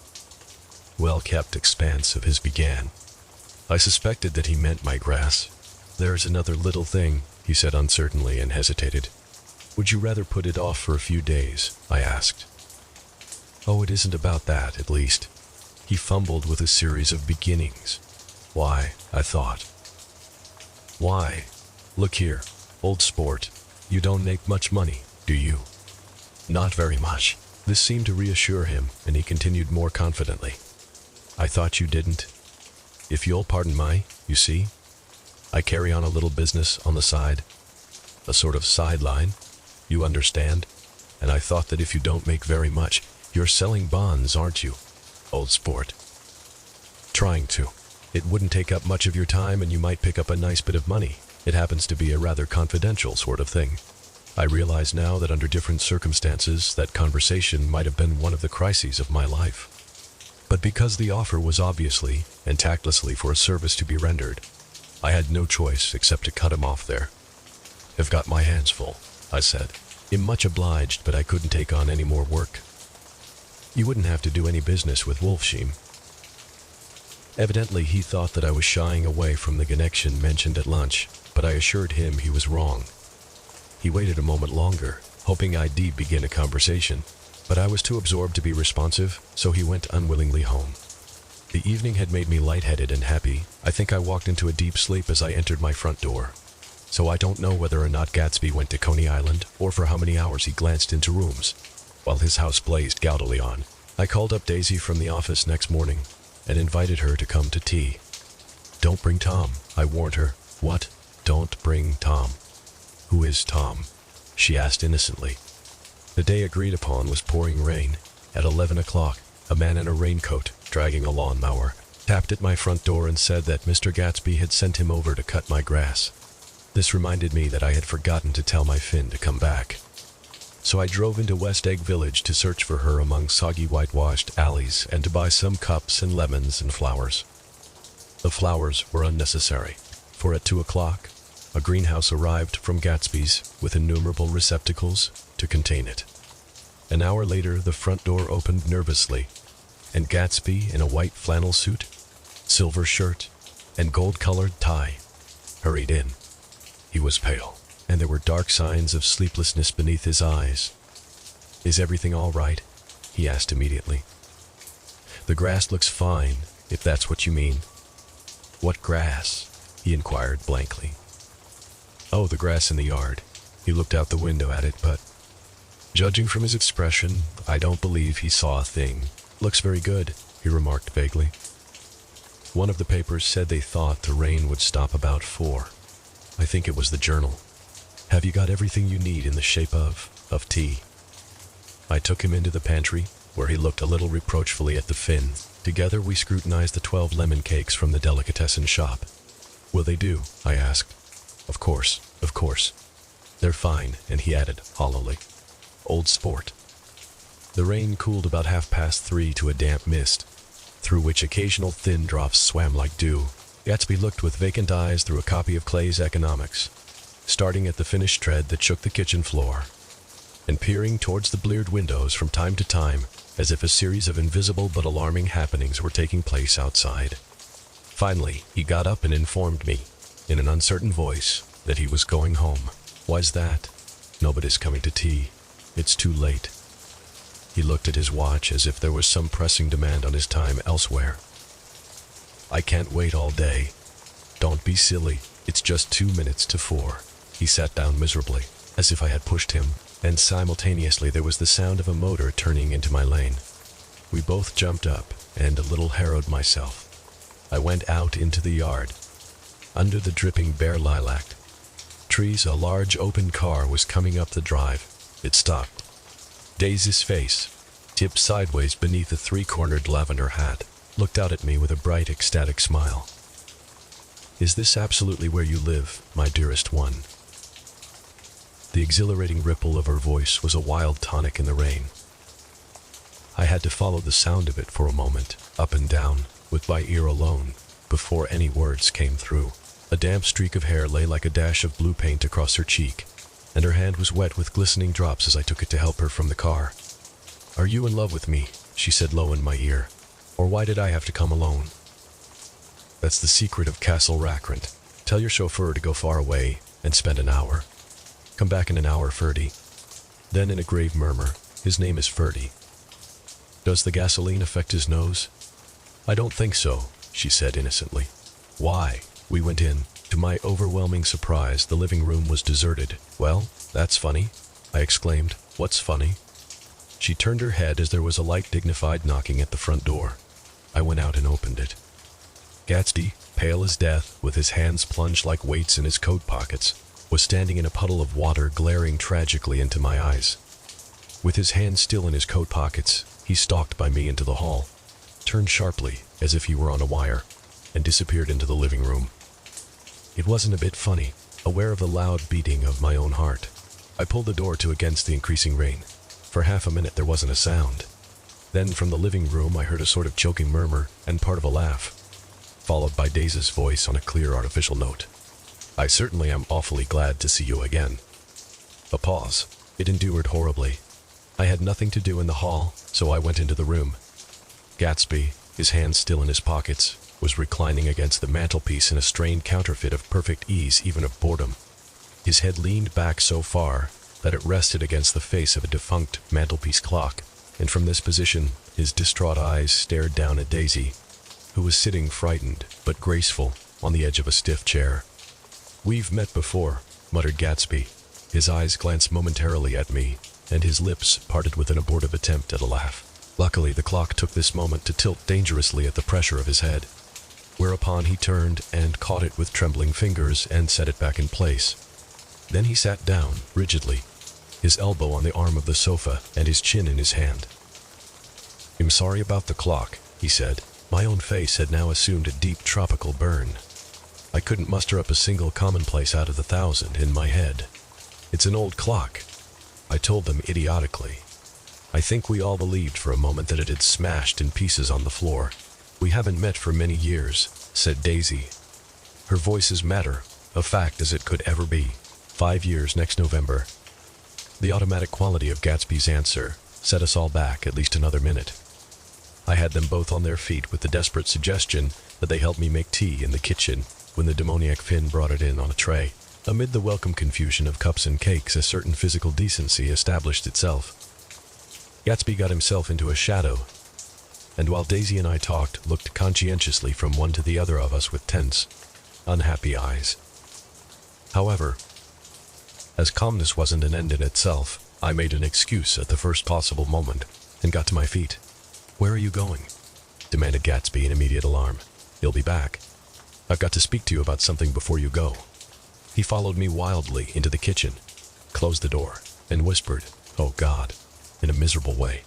well-kept expanse of his began. I suspected that he meant my grass. "There's another little thing," he said uncertainly and hesitated. "Would you rather put it off for a few days?" I asked. "Oh, it isn't about that, at least." He fumbled with a series of beginnings. "Why?" I thought. "Why? Look here, old sport. You don't make much money, do you?" "Not very much." This seemed to reassure him, and he continued more confidently. "I thought you didn't. If you'll pardon you see, I carry on a little business on the side, a sort of sideline, you understand, and I thought that if you don't make very much, you're selling bonds, aren't you, old sport?" "Trying to. It wouldn't take up much of your time and you might pick up a nice bit of money. It happens to be a rather confidential sort of thing." I realize now that under different circumstances, that conversation might have been one of the crises of my life. But because the offer was obviously and tactlessly for a service to be rendered, I had no choice except to cut him off there. "I've got my hands full," I said. "I'm much obliged, but I couldn't take on any more work." "You wouldn't have to do any business with Wolfsheim." Evidently he thought that I was shying away from the connection mentioned at lunch, but I assured him he was wrong. He waited a moment longer, hoping I'd begin a conversation, but I was too absorbed to be responsive, so he went unwillingly home. The evening had made me lightheaded and happy. I think I walked into a deep sleep as I entered my front door. So I don't know whether or not Gatsby went to Coney Island, or for how many hours he glanced into rooms, while his house blazed gaudily on. I called up Daisy from the office next morning, and invited her to come to tea. "Don't bring Tom," I warned her. "What? Don't bring Tom." "Who is Tom?" she asked innocently. The day agreed upon was pouring rain. At 11 o'clock, a man in a raincoat, dragging a lawnmower, tapped at my front door and said that Mr. Gatsby had sent him over to cut my grass. This reminded me that I had forgotten to tell my Finn to come back. So I drove into West Egg Village to search for her among soggy whitewashed alleys and to buy some cups and lemons and flowers. The flowers were unnecessary, for at 2 o'clock, a greenhouse arrived from Gatsby's with innumerable receptacles to contain it. An hour later, the front door opened nervously, and Gatsby, in a white flannel suit, silver shirt, and gold-colored tie, hurried in. He was pale, and there were dark signs of sleeplessness beneath his eyes. "Is everything all right?" he asked immediately. "The grass looks fine, if that's what you mean." "What grass?" he inquired blankly. "Oh, the grass in the yard." He looked out the window at it, but, judging from his expression, I don't believe he saw a thing. "Looks very good," he remarked vaguely. One of the papers said they thought the rain would stop about 4. I think it was the Journal. "Have you got everything you need in the shape of tea?" I took him into the pantry, where he looked a little reproachfully at the Finn. Together we scrutinized the 12 lemon cakes from the delicatessen shop. "Will they do?" I asked. Of course. They're fine," and he added hollowly. "Old sport." The rain cooled about 3:30 to a damp mist, through which occasional thin drops swam like dew. Gatsby looked with vacant eyes through a copy of Clay's Economics, starting at the finished tread that shook the kitchen floor, and peering towards the bleared windows from time to time, as if a series of invisible but alarming happenings were taking place outside. Finally, he got up and informed me, in an uncertain voice, that he was going home. "Why's that?" "Nobody's coming to tea. It's too late." He looked at his watch as if there was some pressing demand on his time elsewhere. "I can't wait all day." "Don't be silly. It's just 2 minutes to 4. He sat down miserably, as if I had pushed him, and simultaneously there was the sound of a motor turning into my lane. We both jumped up, and a little harrowed myself. I went out into the yard. Under the dripping bare lilac trees, a large open car was coming up the drive. It stopped. Daisy's face, tipped sideways beneath a 3-cornered lavender hat, looked out at me with a bright, ecstatic smile. "Is this absolutely where you live, my dearest one?" The exhilarating ripple of her voice was a wild tonic in the rain. I had to follow the sound of it for a moment, up and down, with my ear alone, before any words came through. A damp streak of hair lay like a dash of blue paint across her cheek, and her hand was wet with glistening drops as I took it to help her from the car. "Are you in love with me?" she said low in my ear. "Or why did I have to come alone?" "That's the secret of Castle Rackrent. Tell your chauffeur to go far away and spend an hour. Come back in an hour, Ferdy." Then in a grave murmur, "His name is Ferdy. Does the gasoline affect his nose?" "I don't think so," she said innocently. "Why?" We went in. To my overwhelming surprise, the living room was deserted. "Well, that's funny," I exclaimed. "What's funny?" She turned her head as there was a light, dignified knocking at the front door. I went out and opened it. Gatsby, pale as death, with his hands plunged like weights in his coat pockets, was standing in a puddle of water, glaring tragically into my eyes. With his hands still in his coat pockets, he stalked by me into the hall, turned sharply, as if he were on a wire, and disappeared into the living room. It wasn't a bit funny, aware of the loud beating of my own heart. I pulled the door to against the increasing rain. For half a minute there wasn't a sound. Then from the living room I heard a sort of choking murmur and part of a laugh, followed by Daisy's voice on a clear artificial note. "I certainly am awfully glad to see you again." A pause. It endured horribly. I had nothing to do in the hall, so I went into the room. Gatsby, his hands still in his pockets, was reclining against the mantelpiece in a strained counterfeit of perfect ease, even of boredom. His head leaned back so far that it rested against the face of a defunct mantelpiece clock, and from this position his distraught eyes stared down at Daisy, who was sitting frightened but graceful on the edge of a stiff chair. "We've met before," muttered Gatsby. His eyes glanced momentarily at me, and his lips parted with an abortive attempt at a laugh. Luckily, the clock took this moment to tilt dangerously at the pressure of his head. whereupon he turned and caught it with trembling fingers and set it back in place. Then he sat down, rigidly, his elbow on the arm of the sofa and his chin in his hand. "I'm sorry about the clock," he said. My own face had now assumed a deep tropical burn. I couldn't muster up a single commonplace out of the 1,000 in my head. "It's an old clock," I told them idiotically. I think we all believed for a moment that it had smashed in pieces on the floor. "We haven't met for many years," said Daisy. Her voice is matter of fact as it could ever be. 5 years next November. The automatic quality of Gatsby's answer set us all back at least another minute. I had them both on their feet with the desperate suggestion that they help me make tea in the kitchen when the demoniac Finn brought it in on a tray. Amid the welcome confusion of cups and cakes, a certain physical decency established itself. Gatsby got himself into a shadow, and while Daisy and I talked, looked conscientiously from one to the other of us with tense, unhappy eyes. However, as calmness wasn't an end in itself, I made an excuse at the first possible moment and got to my feet. "Where are you going?" demanded Gatsby in immediate alarm. "You'll be back. I've got to speak to you about something before you go." He followed me wildly into the kitchen, closed the door, and whispered, "Oh God," in a miserable way.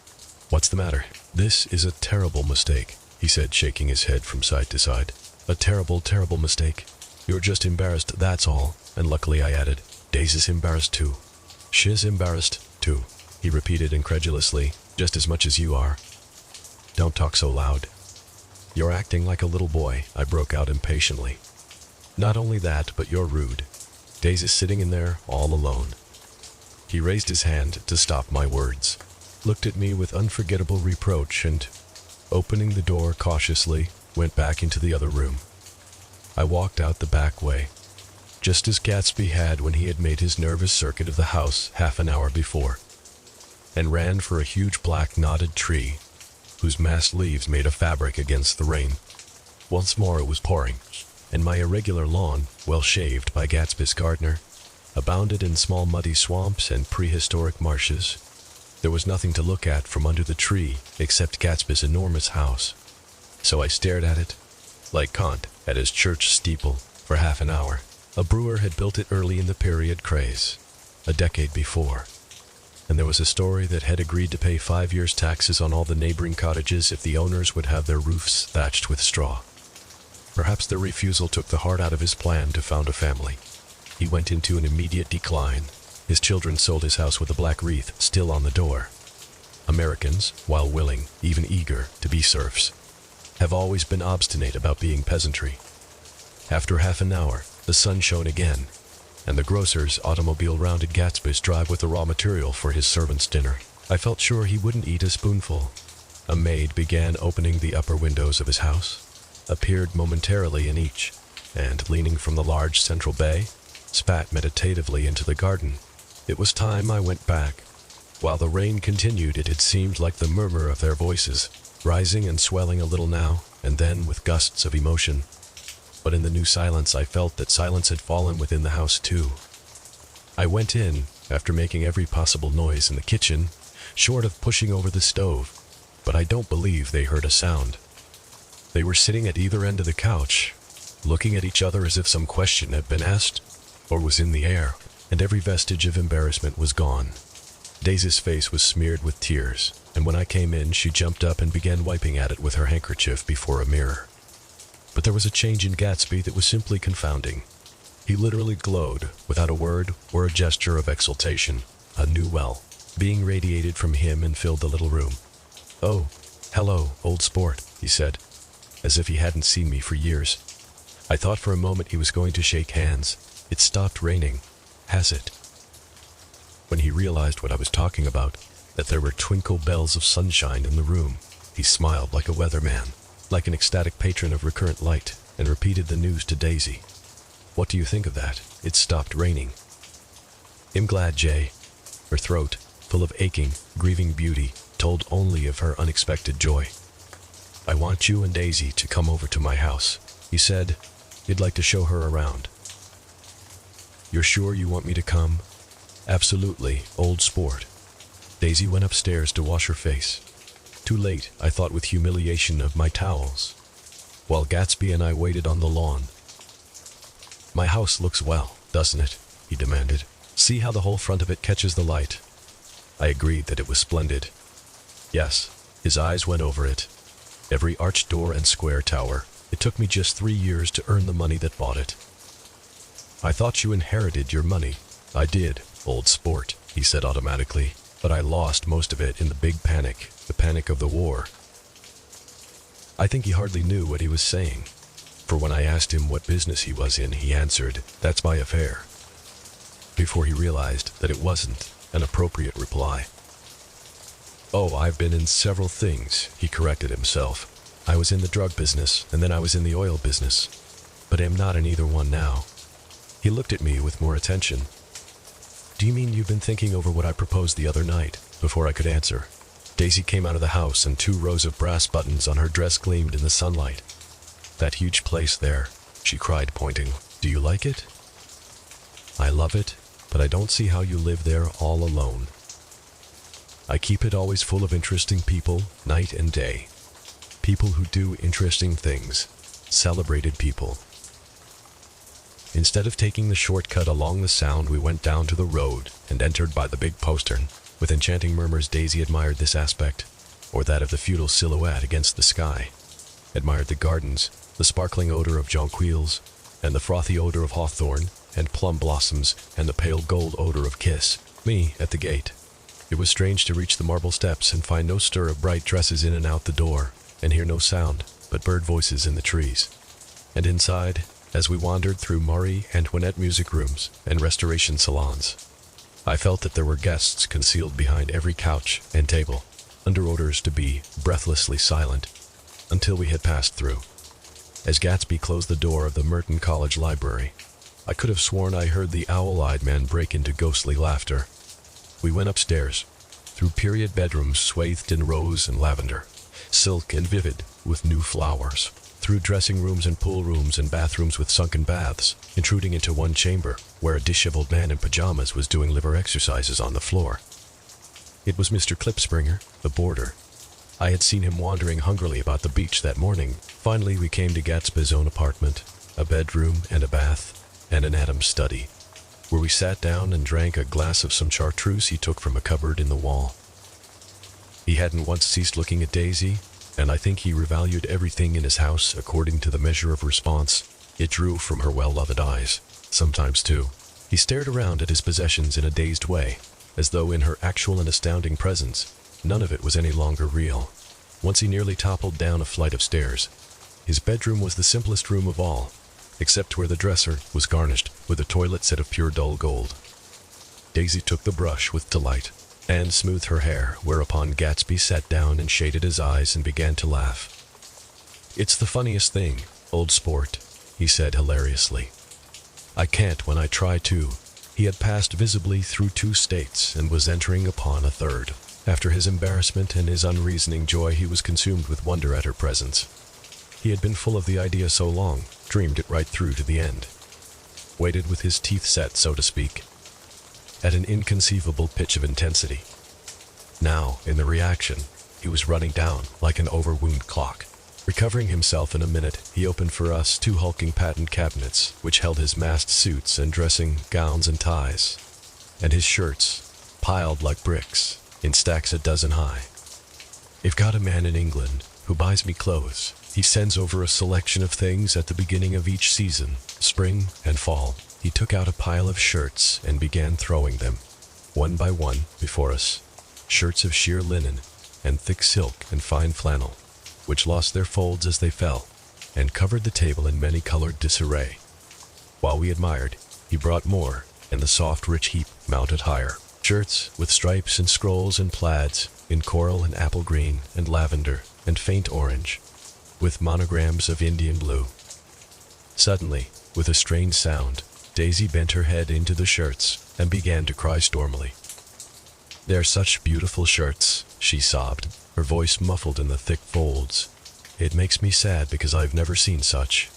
"What's the matter?" "This is a terrible mistake," he said, shaking his head from side to side. "A terrible, terrible mistake. You're just embarrassed, that's all." And luckily I added, "Daisy's embarrassed too." "She's embarrassed too," he repeated incredulously, "just as much as you are." "Don't talk so loud. You're acting like a little boy," I broke out impatiently. "Not only that, but you're rude. Daisy's sitting in there all alone." He raised his hand to stop my words, looked at me with unforgettable reproach, and, opening the door cautiously, went back into the other room. I walked out the back way, just as Gatsby had when he had made his nervous circuit of the house half an hour before, and ran for a huge black knotted tree, whose massed leaves made a fabric against the rain. Once more it was pouring, and my irregular lawn, well shaved by Gatsby's gardener, abounded in small muddy swamps and prehistoric marshes. There was nothing to look at from under the tree except Gatsby's enormous house. So I stared at it, like Kant at his church steeple, for half an hour. A brewer had built it early in the period craze, a decade before, and there was a story that had agreed to pay 5 years' taxes on all the neighboring cottages if the owners would have their roofs thatched with straw. Perhaps their refusal took the heart out of his plan to found a family. He went into an immediate decline. His children sold his house with a black wreath still on the door. Americans, while willing, even eager, to be serfs, have always been obstinate about being peasantry. After half an hour, the sun shone again, and the grocer's automobile rounded Gatsby's drive with the raw material for his servant's dinner. I felt sure he wouldn't eat a spoonful. A maid began opening the upper windows of his house, appeared momentarily in each, and, leaning from the large central bay, spat meditatively into the garden. It was time I went back. While the rain continued, it had seemed like the murmur of their voices, rising and swelling a little now, and then with gusts of emotion. But in the new silence I felt that silence had fallen within the house too. I went in, after making every possible noise in the kitchen, short of pushing over the stove, but I don't believe they heard a sound. They were sitting at either end of the couch, looking at each other as if some question had been asked, or was in the air, and every vestige of embarrassment was gone. Daisy's face was smeared with tears, and when I came in she jumped up and began wiping at it with her handkerchief before a mirror. But there was a change in Gatsby that was simply confounding. He literally glowed, without a word or a gesture of exultation, a new well being radiated from him and filled the little room. "Oh, hello, old sport," he said, as if he hadn't seen me for years. I thought for a moment he was going to shake hands. "It stopped raining, has it?" When he realized what I was talking about, that there were twinkle bells of sunshine in the room, he smiled like a weatherman, like an ecstatic patron of recurrent light, and repeated the news to Daisy. "What do you think of that? It stopped raining." "I'm glad, Jay." Her throat, full of aching, grieving beauty, told only of her unexpected joy. "I want you and Daisy to come over to my house," he said. "You'd like to show her around." "You're sure you want me to come?" "Absolutely, old sport." Daisy went upstairs to wash her face. Too late, I thought with humiliation of my towels. while Gatsby and I waited on the lawn. "My house looks well, doesn't it?" he demanded. "See how the whole front of it catches the light?" I agreed that it was splendid. Yes, his eyes went over it. Every arched door and square tower. It took me just 3 years to earn the money that bought it. "I thought you inherited your money." "I did, old sport," he said automatically, "but I lost most of it in the big panic, the panic of the war." I think he hardly knew what he was saying, for when I asked him what business he was in, he answered, "That's my affair," before he realized that it wasn't an appropriate reply. "Oh, I've been in several things," he corrected himself. "I was in the drug business, and then I was in the oil business, but am not in either one now." He looked at me with more attention. "Do you mean you've been thinking over what I proposed the other night?" Before I could answer, Daisy came out of the house and 2 rows of brass buttons on her dress gleamed in the sunlight. "That huge place there," she cried, pointing. "Do you like it?" "I love it, but I don't see how you live there all alone." "I keep it always full of interesting people, night and day. People who do interesting things. Celebrated people." Instead of taking the shortcut along the Sound, we went down to the road and entered by the big postern. With enchanting murmurs, Daisy admired this aspect, or that of the feudal silhouette against the sky. Admired the gardens, the sparkling odor of jonquils, and the frothy odor of hawthorn and plum blossoms, and the pale gold odor of kiss. Me at the gate. It was strange to reach the marble steps and find no stir of bright dresses in and out the door, and hear no sound but bird voices in the trees. And inside, as we wandered through Marie Antoinette music rooms and restoration salons, I felt that there were guests concealed behind every couch and table, under orders to be breathlessly silent, until we had passed through. As Gatsby closed the door of the Merton College library, I could have sworn I heard the owl-eyed man break into ghostly laughter. We went upstairs, through period bedrooms swathed in rose and lavender, silk and vivid with new flowers, through dressing rooms and pool rooms and bathrooms with sunken baths, intruding into one chamber where a disheveled man in pajamas was doing liver exercises on the floor. It was Mr. Klipspringer, the boarder. I had seen him wandering hungrily about the beach that morning. Finally, we came to Gatsby's own apartment, a bedroom and a bath, and an Adam's study, where we sat down and drank a glass of some chartreuse he took from a cupboard in the wall. He hadn't once ceased looking at Daisy, and I think he revalued everything in his house according to the measure of response it drew from her well-loved eyes. Sometimes, too, he stared around at his possessions in a dazed way, as though in her actual and astounding presence, none of it was any longer real. Once he nearly toppled down a flight of stairs. His bedroom was the simplest room of all, except where the dresser was garnished with a toilet set of pure dull gold. Daisy took the brush with delight and smoothed her hair, whereupon Gatsby sat down and shaded his eyes and began to laugh. "It's the funniest thing, old sport," he said hilariously. "I can't when I try to." He had passed visibly through 2 states and was entering upon a third. After his embarrassment and his unreasoning joy, he was consumed with wonder at her presence. He had been full of the idea so long, dreamed it right through to the end. Waited with his teeth set, so to speak, at an inconceivable pitch of intensity. Now, in the reaction, he was running down like an overwound clock. Recovering himself in a minute, he opened for us 2 hulking patent cabinets, which held his massed suits and dressing gowns and ties, and his shirts, piled like bricks, in stacks a dozen high. "I've got a man in England who buys me clothes. He sends over a selection of things at the beginning of each season, spring and fall." He took out a pile of shirts and began throwing them, one by one, before us. Shirts of sheer linen, and thick silk and fine flannel, which lost their folds as they fell, and covered the table in many-colored disarray. While we admired, he brought more, and the soft, rich heap mounted higher. Shirts with stripes and scrolls and plaids, in coral and apple green and lavender and faint orange, with monograms of Indian blue. Suddenly, with a strange sound, Daisy bent her head into the shirts and began to cry stormily. "They're such beautiful shirts," she sobbed, her voice muffled in the thick folds. "It makes me sad because I've never seen such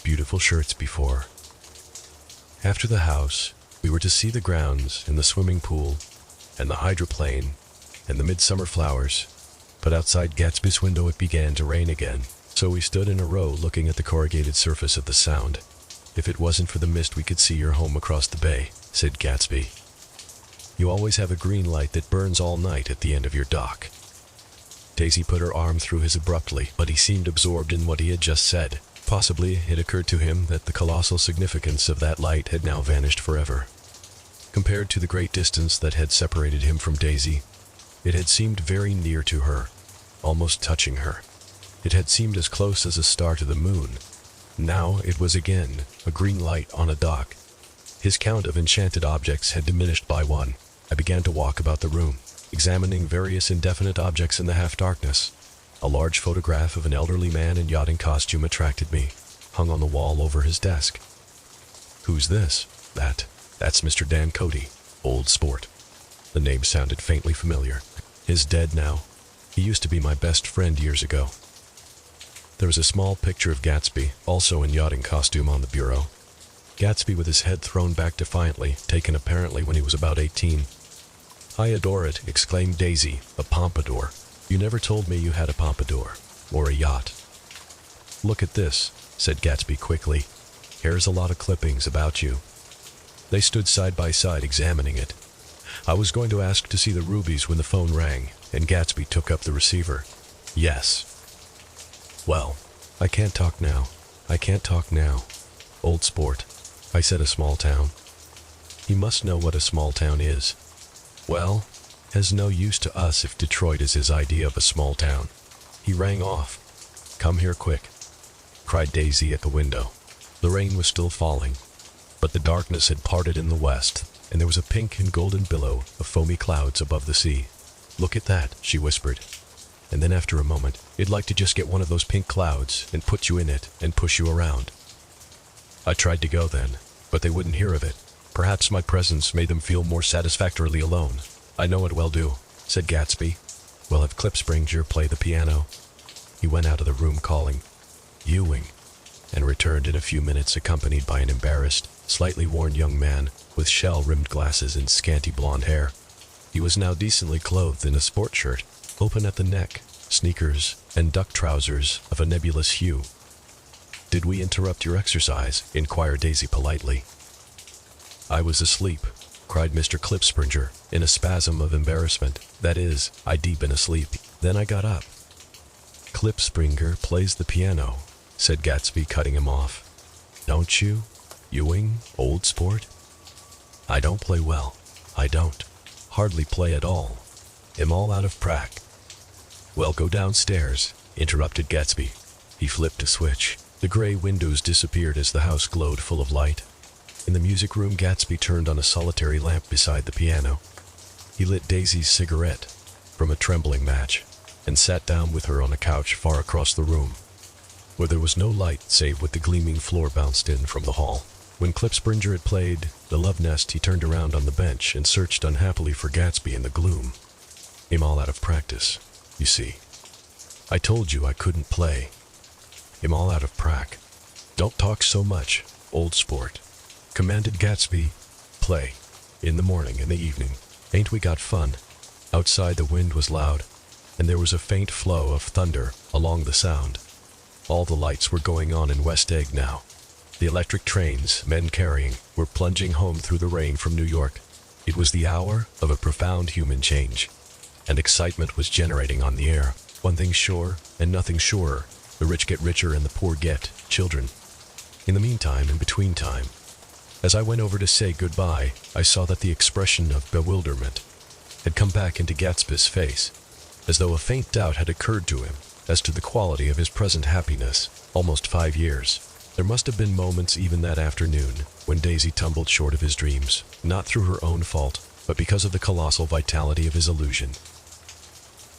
beautiful shirts before." After the house, we were to see the grounds and the swimming pool and the hydroplane and the midsummer flowers, but outside Gatsby's window it began to rain again. So we stood in a row looking at the corrugated surface of the Sound. "If it wasn't for the mist, we could see your home across the bay," said Gatsby. "You always have a green light that burns all night at the end of your dock." Daisy put her arm through his abruptly, but he seemed absorbed in what he had just said. Possibly it occurred to him that the colossal significance of that light had now vanished forever. Compared to the great distance that had separated him from Daisy, it had seemed very near to her, almost touching her. It had seemed as close as a star to the moon. Now it was again a green light on a dock. His count of enchanted objects had diminished by one. I began to walk about the room, examining various indefinite objects in the half-darkness. A large photograph of an elderly man in yachting costume attracted me, hung on the wall over his desk. "Who's this?" That's Mr. Dan Cody, old sport." The name sounded faintly familiar. "He's dead now. He used to be my best friend years ago." There was a small picture of Gatsby, also in yachting costume, on the bureau. Gatsby with his head thrown back defiantly, taken apparently when he was about 18. "I adore it," exclaimed Daisy. "A pompadour. You never told me you had a pompadour, or a yacht." "Look at this," said Gatsby quickly. "Here's a lot of clippings about you." They stood side by side examining it. I was going to ask to see the rubies when the phone rang, and Gatsby took up the receiver. "Yes." "Well, I can't talk now. Old sport. I said a small town. He must know what a small town is. Well, has no use to us if Detroit is his idea of a small town." He rang off. "Come here quick," cried Daisy at the window. The rain was still falling, but the darkness had parted in the west, and there was a pink and golden billow of foamy clouds above the sea. "Look at that," she whispered. And then after a moment, "I'd like to just get one of those pink clouds and put you in it and push you around." I tried to go then, but they wouldn't hear of it. Perhaps my presence made them feel more satisfactorily alone. "I know it will do," said Gatsby. "We'll have Clipspringer play the piano." He went out of the room calling, "Ewing," and returned in a few minutes accompanied by an embarrassed, slightly worn young man with shell-rimmed glasses and scanty blonde hair. He was now decently clothed in a sport shirt, open at the neck, sneakers, and duck trousers of a nebulous hue. "Did we interrupt your exercise?" inquired Daisy politely. "I was asleep," cried Mr. Clipspringer in a spasm of embarrassment. "That is, I'd been asleep. Then I got up." "Clipspringer plays the piano," said Gatsby, cutting him off. "Don't you, Ewing, old sport?" "I don't play well. I don't. Hardly play at all. Am all out of prac." "Well, go downstairs," interrupted Gatsby. He flipped a switch. The gray windows disappeared as the house glowed full of light. In the music room, Gatsby turned on a solitary lamp beside the piano. He lit Daisy's cigarette from a trembling match and sat down with her on a couch far across the room, where there was no light save what the gleaming floor bounced in from the hall. When Clipspringer had played The Love Nest, he turned around on the bench and searched unhappily for Gatsby in the gloom. "I'm all out of practice, you see. I told you I couldn't play. I'm all out of prac." "Don't talk so much, old sport," commanded Gatsby. "Play. In the morning, in the evening. Ain't we got fun?" Outside the wind was loud, and there was a faint flow of thunder along the Sound. All the lights were going on in West Egg now. The electric trains, men carrying, were plunging home through the rain from New York. It was the hour of a profound human change, and excitement was generating on the air. One thing sure, and nothing surer: the rich get richer and the poor get children. In the meantime, in between time, as I went over to say goodbye, I saw that the expression of bewilderment had come back into Gatsby's face, as though a faint doubt had occurred to him as to the quality of his present happiness. Almost 5 years. There must have been moments even that afternoon when Daisy tumbled short of his dreams, not through her own fault, but because of the colossal vitality of his illusion.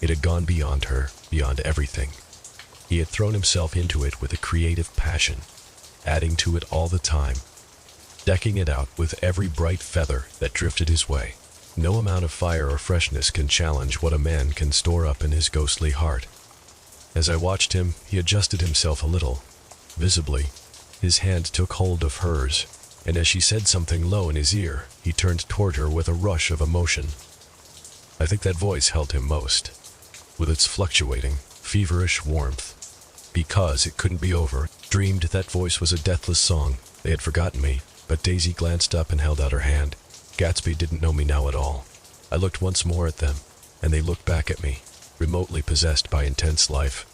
It had gone beyond her, beyond everything. He had thrown himself into it with a creative passion, adding to it all the time, decking it out with every bright feather that drifted his way. No amount of fire or freshness can challenge what a man can store up in his ghostly heart. As I watched him, he adjusted himself a little. Visibly, his hand took hold of hers, and as she said something low in his ear, he turned toward her with a rush of emotion. I think that voice held him most, with its fluctuating, feverish warmth. because it couldn't be over, dreamed that voice was a deathless song. They had forgotten me, but Daisy glanced up and held out her hand. Gatsby didn't know me now at all. I looked once more at them, and they looked back at me, remotely possessed by intense life.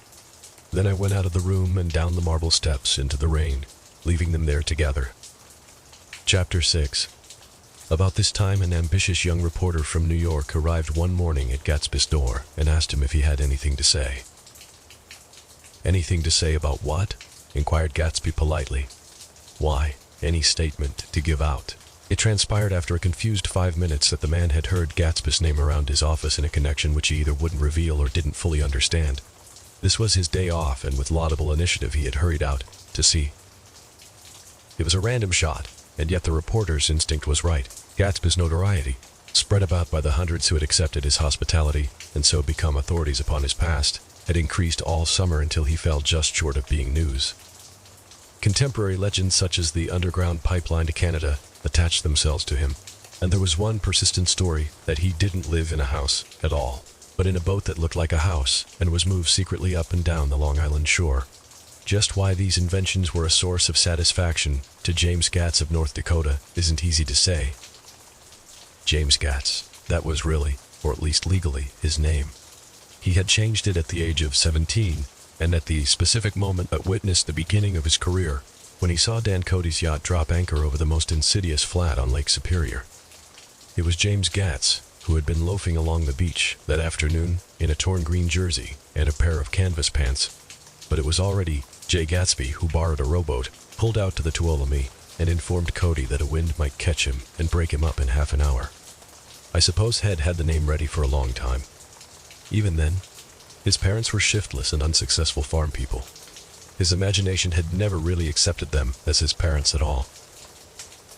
Then I went out of the room and down the marble steps into the rain, leaving them there together. Chapter 6. About this time, an ambitious young reporter from New York arrived one morning at Gatsby's door and asked him if he had anything to say. "Anything to say about what?" inquired Gatsby politely. "Why, any statement to give out." It transpired after a confused 5 minutes that the man had heard Gatsby's name around his office in a connection which he either wouldn't reveal or didn't fully understand. This was his day off, and with laudable initiative he had hurried out to see. It was a random shot, and yet the reporter's instinct was right. Gatsby's notoriety, spread about by the hundreds who had accepted his hospitality and so become authorities upon his past, had increased all summer until he fell just short of being news. Contemporary legends such as the underground pipeline to Canada attached themselves to him, and there was one persistent story that he didn't live in a house at all, but in a boat that looked like a house and was moved secretly up and down the Long Island shore. Just why these inventions were a source of satisfaction to James Gatz of North Dakota isn't easy to say. James Gatz, that was really, or at least legally, his name. He had changed it at the age of 17, and at the specific moment that witnessed the beginning of his career, when he saw Dan Cody's yacht drop anchor over the most insidious flat on Lake Superior. It was James Gatz, who had been loafing along the beach that afternoon in a torn green jersey and a pair of canvas pants. But it was already Jay Gatsby who borrowed a rowboat, pulled out to the Tuolumne, and informed Cody that a wind might catch him and break him up in half an hour. I suppose Head had the name ready for a long time. Even then, his parents were shiftless and unsuccessful farm people. His imagination had never really accepted them as his parents at all.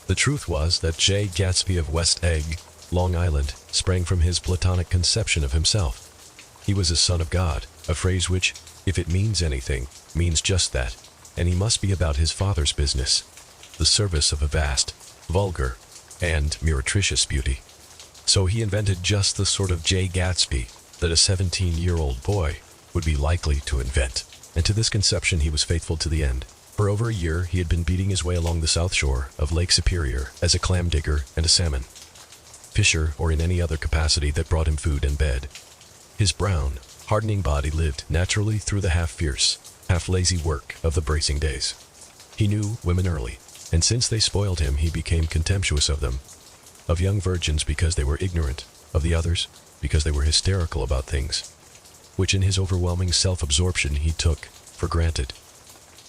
The truth was that Jay Gatsby of West Egg, Long Island, sprang from his platonic conception of himself. He was a son of God, a phrase which, if it means anything, means just that, and he must be about his father's business, the service of a vast, vulgar, and meretricious beauty. So he invented just the sort of Jay Gatsby that a 17-year-old boy would be likely to invent, and to this conception he was faithful to the end. For over a year he had been beating his way along the south shore of Lake Superior as a clam digger and a salmon fisher, or in any other capacity that brought him food and bed. His brown, hardening body lived naturally through the half-fierce, half-lazy work of the bracing days. He knew women early, and since they spoiled him he became contemptuous of them. Of young virgins because they were ignorant, of the others because they were hysterical about things, which in his overwhelming self-absorption he took for granted.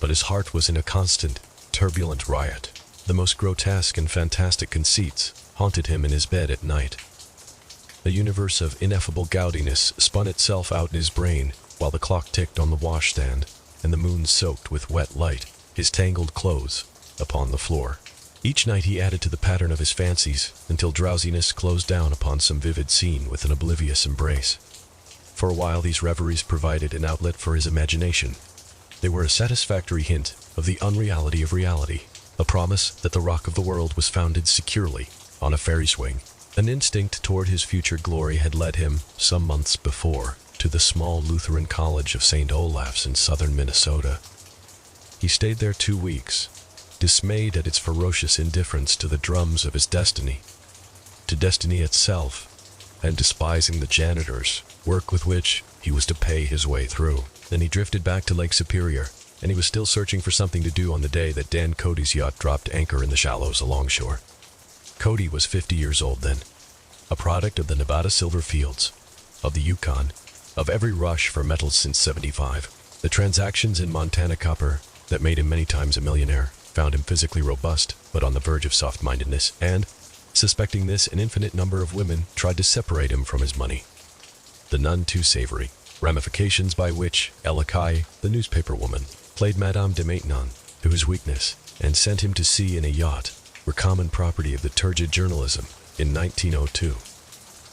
But his heart was in a constant, turbulent riot. The most grotesque and fantastic conceits haunted him in his bed at night. A universe of ineffable gaudiness spun itself out in his brain while the clock ticked on the washstand and the moon soaked with wet light his tangled clothes upon the floor. Each night he added to the pattern of his fancies until drowsiness closed down upon some vivid scene with an oblivious embrace. For a while these reveries provided an outlet for his imagination. They were a satisfactory hint of the unreality of reality, a promise that the rock of the world was founded securely on a fairy swing. An instinct toward his future glory had led him, some months before, to the small Lutheran college of St. Olaf's in southern Minnesota. He stayed there 2 weeks, dismayed at its ferocious indifference to the drums of his destiny, to destiny itself, and despising the janitors, work with which he was to pay his way through. Then he drifted back to Lake Superior, and he was still searching for something to do on the day that Dan Cody's yacht dropped anchor in the shallows alongshore. Cody was 50 years old then, a product of the Nevada silver fields, of the Yukon, of every rush for metals since '75. The transactions in Montana copper that made him many times a millionaire found him physically robust, but on the verge of soft-mindedness, and, suspecting this, an infinite number of women tried to separate him from his money. The none too savory ramifications by which Ella Kai, the newspaper woman, played Madame de Maintenon to his weakness and sent him to sea in a yacht were common property of the turgid journalism in 1902.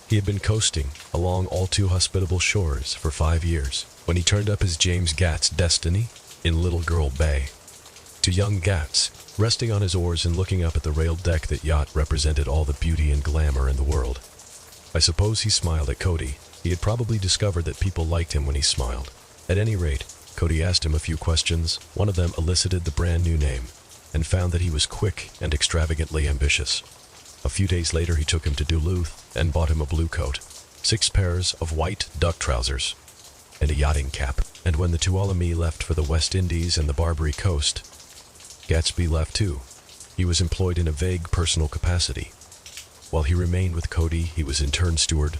He had been coasting along all too hospitable shores for 5 years when he turned up his James Gatz destiny in Little Girl Bay. To young Gatz, resting on his oars and looking up at the railed deck, that yacht represented all the beauty and glamour in the world. I suppose he smiled at Cody. He had probably discovered that people liked him when he smiled. At any rate, Cody Cody asked him a few questions. One of them elicited the brand new name, and found that he was quick and extravagantly ambitious. A few days later he took him to Duluth and bought him a blue coat, 6 pairs of white duck trousers, and a yachting cap. And when the Tuolumne left for the West Indies and the Barbary Coast, Gatsby left too. He was employed in a vague personal capacity. While he remained with Cody, he was in turn steward,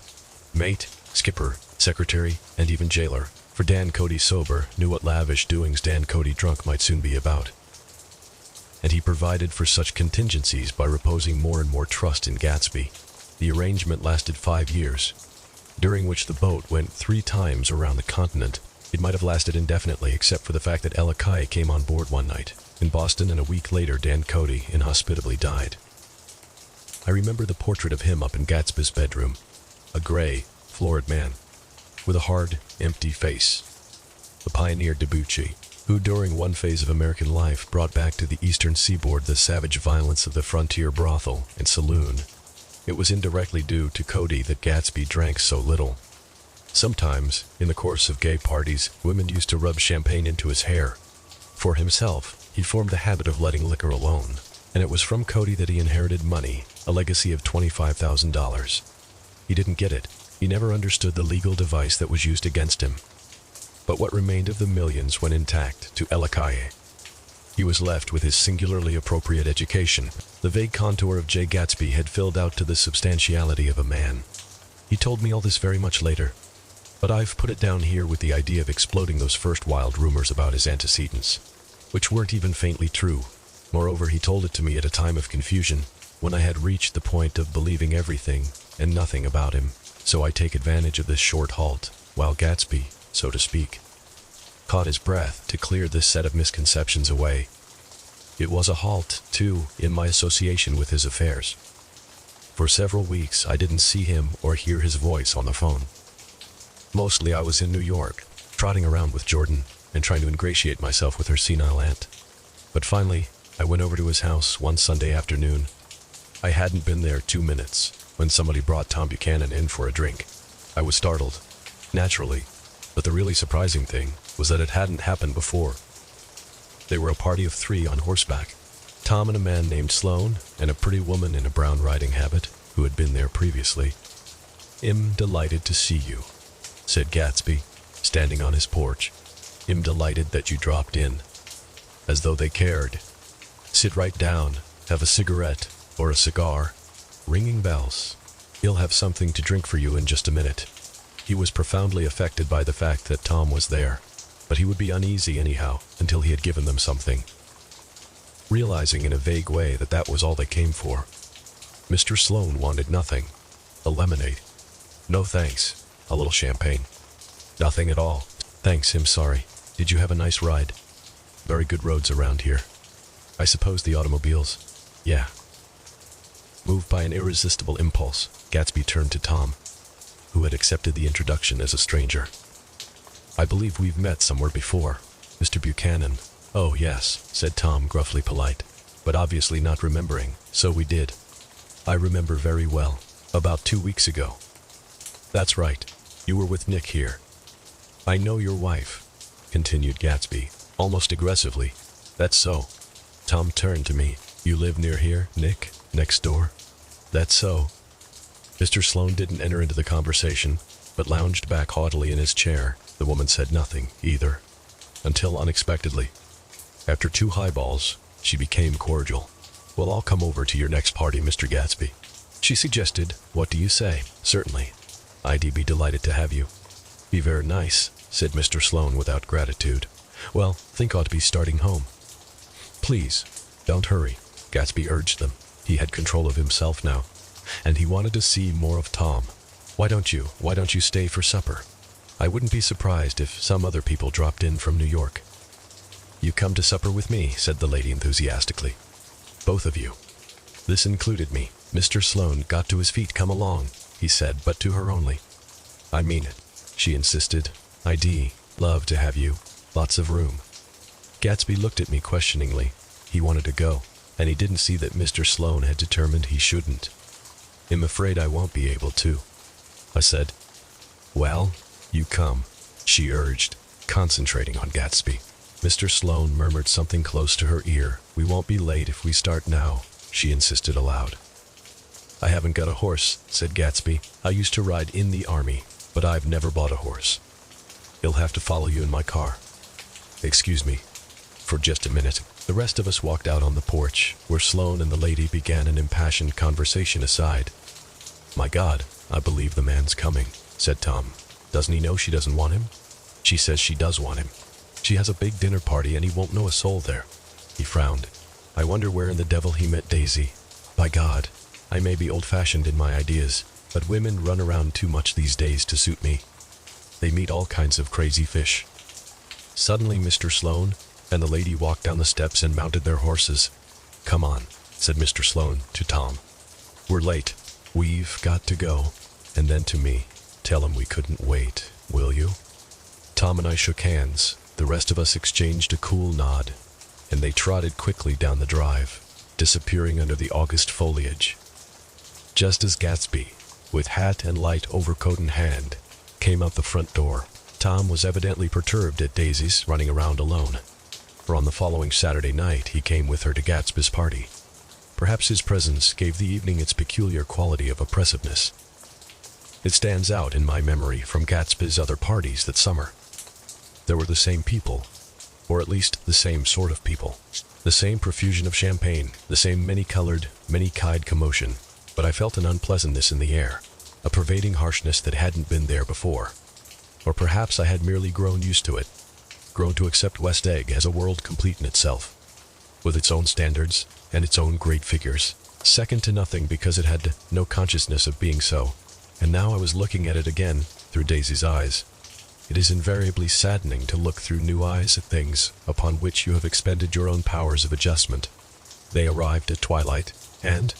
mate, skipper, secretary, and even jailer. For Dan Cody sober knew what lavish doings Dan Cody drunk might soon be about. And he provided for such contingencies by reposing more and more trust in Gatsby. The arrangement lasted 5 years, during which the boat went 3 times around the continent. It might have lasted indefinitely except for the fact that Elikai came on board one night in Boston, and a week later Dan Cody inhospitably died. I remember the portrait of him up in Gatsby's bedroom, a gray, florid man, with a hard, empty face. The pioneer Debuchy, who during one phase of American life brought back to the eastern seaboard the savage violence of the frontier brothel and saloon. It was indirectly due to Cody that Gatsby drank so little. Sometimes, in the course of gay parties, women used to rub champagne into his hair. For himself, he formed the habit of letting liquor alone, and it was from Cody that he inherited money, a legacy of $25,000. He didn't get it. He never understood the legal device that was used against him. But what remained of the millions went intact to Elikai. He was left with his singularly appropriate education. The vague contour of J. Gatsby had filled out to the substantiality of a man. He told me all this very much later, but I've put it down here with the idea of exploding those first wild rumors about his antecedents, which weren't even faintly true. Moreover, he told it to me at a time of confusion, when I had reached the point of believing everything and nothing about him. So I take advantage of this short halt, while Gatsby, so to speak, caught his breath to clear this set of misconceptions away. It was a halt, too, in my association with his affairs. For several weeks I didn't see him or hear his voice on the phone. Mostly I was in New York, trotting around with Jordan and trying to ingratiate myself with her senile aunt. But finally, I went over to his house one Sunday afternoon. I hadn't been there 2 minutes when somebody brought Tom Buchanan in for a drink. I was startled, naturally, but the really surprising thing was that it hadn't happened before. They were a party of 3 on horseback, Tom and a man named Sloan, and a pretty woman in a brown riding habit who had been there previously. "I'm delighted to see you," said Gatsby, standing on his porch. "I'm delighted that you dropped in." As though they cared. "Sit right down, have a cigarette or a cigar." Ringing bells. "He'll have something to drink for you in just a minute." He was profoundly affected by the fact that Tom was there, but he would be uneasy anyhow until he had given them something. Realizing in a vague way that that was all they came for, Mr. Sloan wanted nothing. A lemonade. "No thanks. A little champagne." "Nothing at all. Thanks, I'm sorry. Did you have a nice ride?" "Very good roads around here." "I suppose the automobiles?" "Yeah." Moved by an irresistible impulse, Gatsby turned to Tom, who had accepted the introduction as a stranger. "I believe we've met somewhere before, Mr. Buchanan." "Oh, yes," said Tom, gruffly polite, but obviously not remembering. "So we did. I remember very well. About 2 weeks ago." "That's right. You were with Nick here." "I know your wife," continued Gatsby, almost aggressively. "That's so." Tom turned to me. "You live near here, Nick? Next door?" "That's so." Mr. Sloan didn't enter into the conversation, but lounged back haughtily in his chair. The woman said nothing, either, until unexpectedly, after 2 highballs, she became cordial. "Well, I'll come over to your next party, Mr. Gatsby," she suggested. "What do you say?" "Certainly. I'd be delighted to have you." "Be very nice," said Mr. Sloan without gratitude. "Well, think ought to be starting home." "Please, don't hurry," Gatsby urged them. He had control of himself now, and he wanted to see more of Tom. Why don't you stay for supper? I wouldn't be surprised if some other people dropped in from New York." "You come to supper with me," said the lady enthusiastically. "Both of you." This included me. Mr. Sloan got to his feet. "Come along," he said, but to her only. "I mean it," she insisted. "I'd love to have you. Lots of room." Gatsby looked at me questioningly. He wanted to go, and he didn't see that Mr. Sloan had determined he shouldn't. "I'm afraid I won't be able to," I said. "Well, you come," she urged. concentrating on Gatsby. Mr. Sloane murmured something close to her ear. "We won't be late if we start now," she insisted aloud. "I haven't got a horse," said Gatsby. "I used to ride in the army, but I've never bought a horse. He'll have to follow you in my car." "Excuse me, for just a minute." The rest of us walked out on the porch, where Sloane and the lady began an impassioned conversation aside. "My God, I believe the man's coming," said Tom. "Doesn't he know she doesn't want him?" "She says she does want him. She has a big dinner party and he won't know a soul there." He frowned. "I wonder where in the devil he met Daisy. By God, I may be old-fashioned in my ideas, but women run around too much these days to suit me. They meet all kinds of crazy fish." Suddenly Mr. Sloane and the lady walked down the steps and mounted their horses. "Come on," said Mr. Sloane to Tom. "We're late. We've got to go." And then to me, "Tell him we couldn't wait, will you?" Tom and I shook hands. The rest of us exchanged a cool nod, and they trotted quickly down the drive, disappearing under the August foliage. Just as Gatsby, with hat and light overcoat in hand, came out the front door, Tom was evidently perturbed at Daisy's running around alone. For on the following Saturday night he came with her to Gatsby's party. Perhaps his presence gave the evening its peculiar quality of oppressiveness. It stands out in my memory from Gatsby's other parties that summer. There were the same people, or at least the same sort of people. The same profusion of champagne, the same many-colored, many-keyed commotion, but I felt an unpleasantness in the air, a pervading harshness that hadn't been there before. Or perhaps I had merely grown used to it, grown to accept West Egg as a world complete in itself, with its own standards and its own great figures, second to nothing because it had no consciousness of being so. And now I was looking at it again through Daisy's eyes. It is invariably saddening to look through new eyes at things upon which you have expended your own powers of adjustment. They arrived at twilight, and,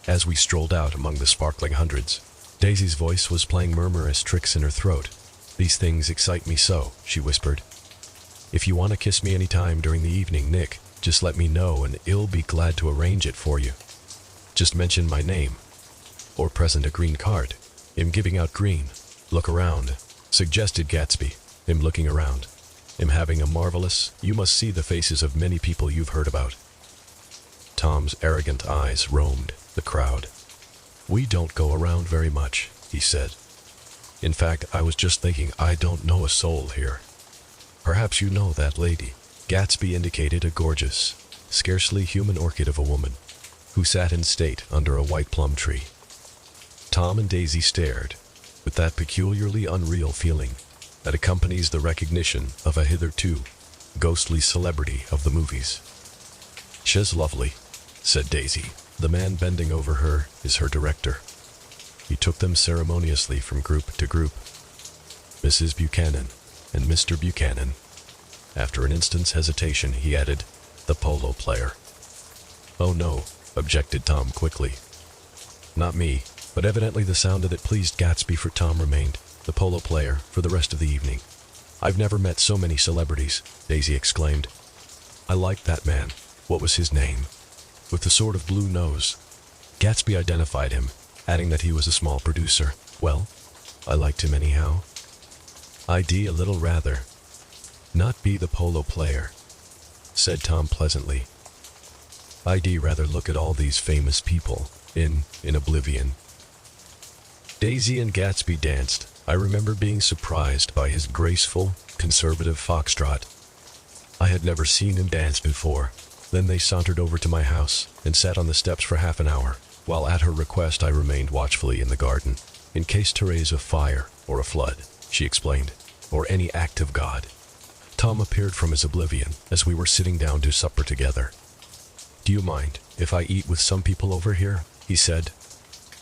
as we strolled out among the sparkling hundreds, Daisy's voice was playing murmurous tricks in her throat. "These things excite me so," she whispered. "If you want to kiss me any time during the evening, Nick, just let me know and I'll be glad to arrange it for you. Just mention my name. Or present a green card. I'm giving out green. Look around," suggested Gatsby. "I'm looking around. I'm having a marvelous, you must see the faces of many people you've heard about." Tom's arrogant eyes roamed the crowd. "We don't go around very much," he said. "In fact, I was just thinking I don't know a soul here. Perhaps you know that lady." Gatsby indicated a gorgeous, scarcely human orchid of a woman, who sat in state under a white plum tree. Tom and Daisy stared, with that peculiarly unreal feeling that accompanies the recognition of a hitherto ghostly celebrity of the movies. "She's lovely," said Daisy. "The man bending over her is her director." He took them ceremoniously from group to group. "Mrs. Buchanan and Mr. Buchanan." After an instant's hesitation, he added, "The polo player." "Oh no," objected Tom quickly. "Not me," but evidently the sound of it pleased Gatsby, for Tom remained the polo player for the rest of the evening. "I've never met so many celebrities," Daisy exclaimed. "I liked that man. What was his name? With the sort of blue nose." Gatsby identified him, adding that he was a small producer. "Well, I liked him anyhow." "I'd a little rather not be the polo player," said Tom pleasantly. "I'd rather look at all these famous people in oblivion." Daisy and Gatsby danced. I remember being surprised by his graceful, conservative foxtrot. I had never seen him dance before. Then they sauntered over to my house and sat on the steps for half an hour, while at her request I remained watchfully in the garden, in case to raise a fire or a flood, she explained, or any act of God. Tom appeared from his oblivion as we were sitting down to supper together. "Do you mind if I eat with some people over here?" he said.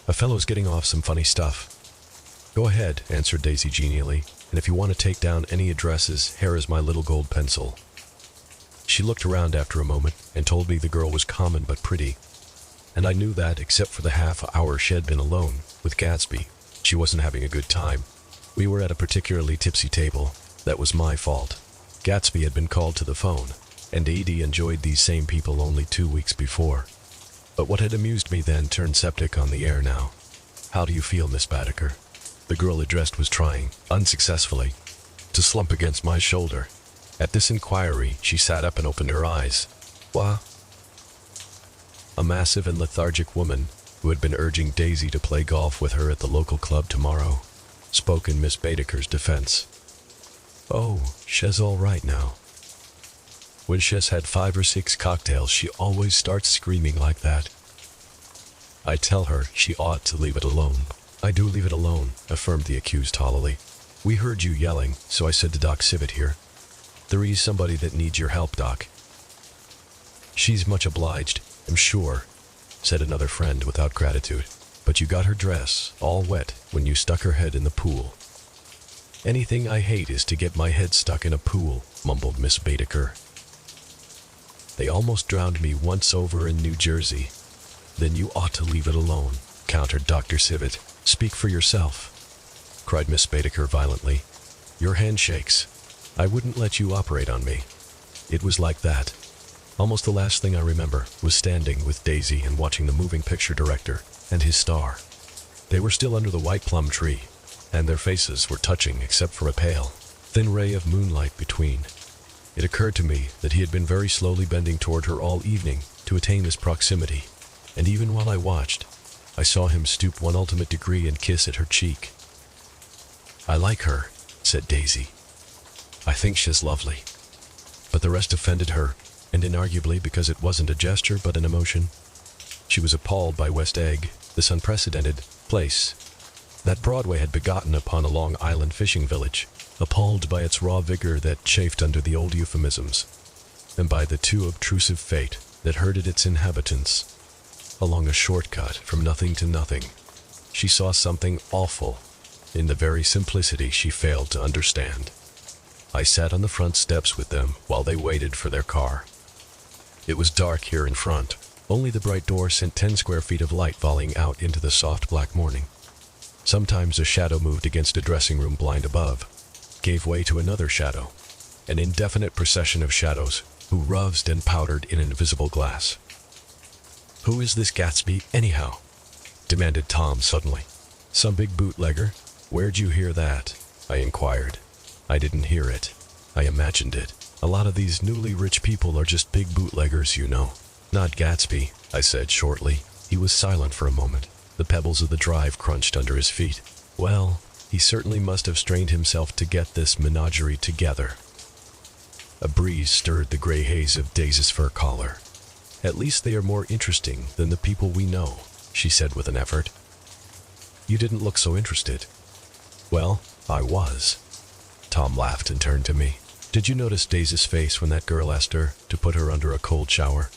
"A fellow's getting off some funny stuff." "Go ahead," answered Daisy genially, "and if you want to take down any addresses, here is my little gold pencil." She looked around after a moment and told me the girl was common but pretty, and I knew that, except for the half hour she had been alone with Gatsby, she wasn't having a good time. We were at a particularly tipsy table. That was my fault. Gatsby had been called to the phone, and Edie enjoyed these same people only 2 weeks before. But what had amused me then turned septic on the air now. "How do you feel, Miss Badaker?" The girl addressed was trying, unsuccessfully, to slump against my shoulder. At this inquiry, she sat up and opened her eyes. "What?" A massive and lethargic woman, who had been urging Daisy to play golf with her at the local club tomorrow, spoke in Miss Baedeker's defense. "Oh, she's all right now. When she's had 5 or 6 cocktails, she always starts screaming like that. I tell her she ought to leave it alone." "I do leave it alone," affirmed the accused hollowly. "We heard you yelling, so I said to Doc Civet here. There is somebody that needs your help, Doc." "She's much obliged, I'm sure," said another friend without gratitude. "But you got her dress all wet when you stuck her head in the pool." "Anything I hate is to get my head stuck in a pool," mumbled Miss Baedeker. "They almost drowned me once over in New Jersey." "Then you ought to leave it alone," countered Dr. Civet. "Speak for yourself," cried Miss Baedeker violently. "Your hand shakes. I wouldn't let you operate on me." It was like that. Almost the last thing I remember was standing with Daisy and watching the moving picture director and his star. They were still under the white plum tree, and their faces were touching except for a pale, thin ray of moonlight between. It occurred to me that he had been very slowly bending toward her all evening to attain this proximity, and even while I watched, I saw him stoop one ultimate degree and kiss at her cheek. "I like her," said Daisy. "I think she's lovely." But the rest offended her, and inarguably because it wasn't a gesture but an emotion. She was appalled by West Egg, this unprecedented place that Broadway had begotten upon a Long Island fishing village, appalled by its raw vigor that chafed under the old euphemisms, and by the too obtrusive fate that herded its inhabitants along a shortcut from nothing to nothing. She saw something awful in the very simplicity she failed to understand. I sat on the front steps with them while they waited for their car. It was dark here in front. Only the bright door sent 10 square feet of light volleying out into the soft black morning. Sometimes a shadow moved against a dressing room blind above, gave way to another shadow, an indefinite procession of shadows who ruzzed and powdered in invisible glass. "Who is this Gatsby, anyhow?" demanded Tom suddenly. "Some big bootlegger? Where'd you hear that?" I inquired. "I didn't hear it. I imagined it. A lot of these newly rich people are just big bootleggers, you know." "Not Gatsby," I said shortly. He was silent for a moment. The pebbles of the drive crunched under his feet. "Well, he certainly must have strained himself to get this menagerie together." A breeze stirred the gray haze of Daisy's fur collar. "At least they are more interesting than the people we know," she said with an effort. "You didn't look so interested." "Well, I was." Tom laughed and turned to me. "Did you notice Daisy's face when that girl asked her to put her under a cold shower?"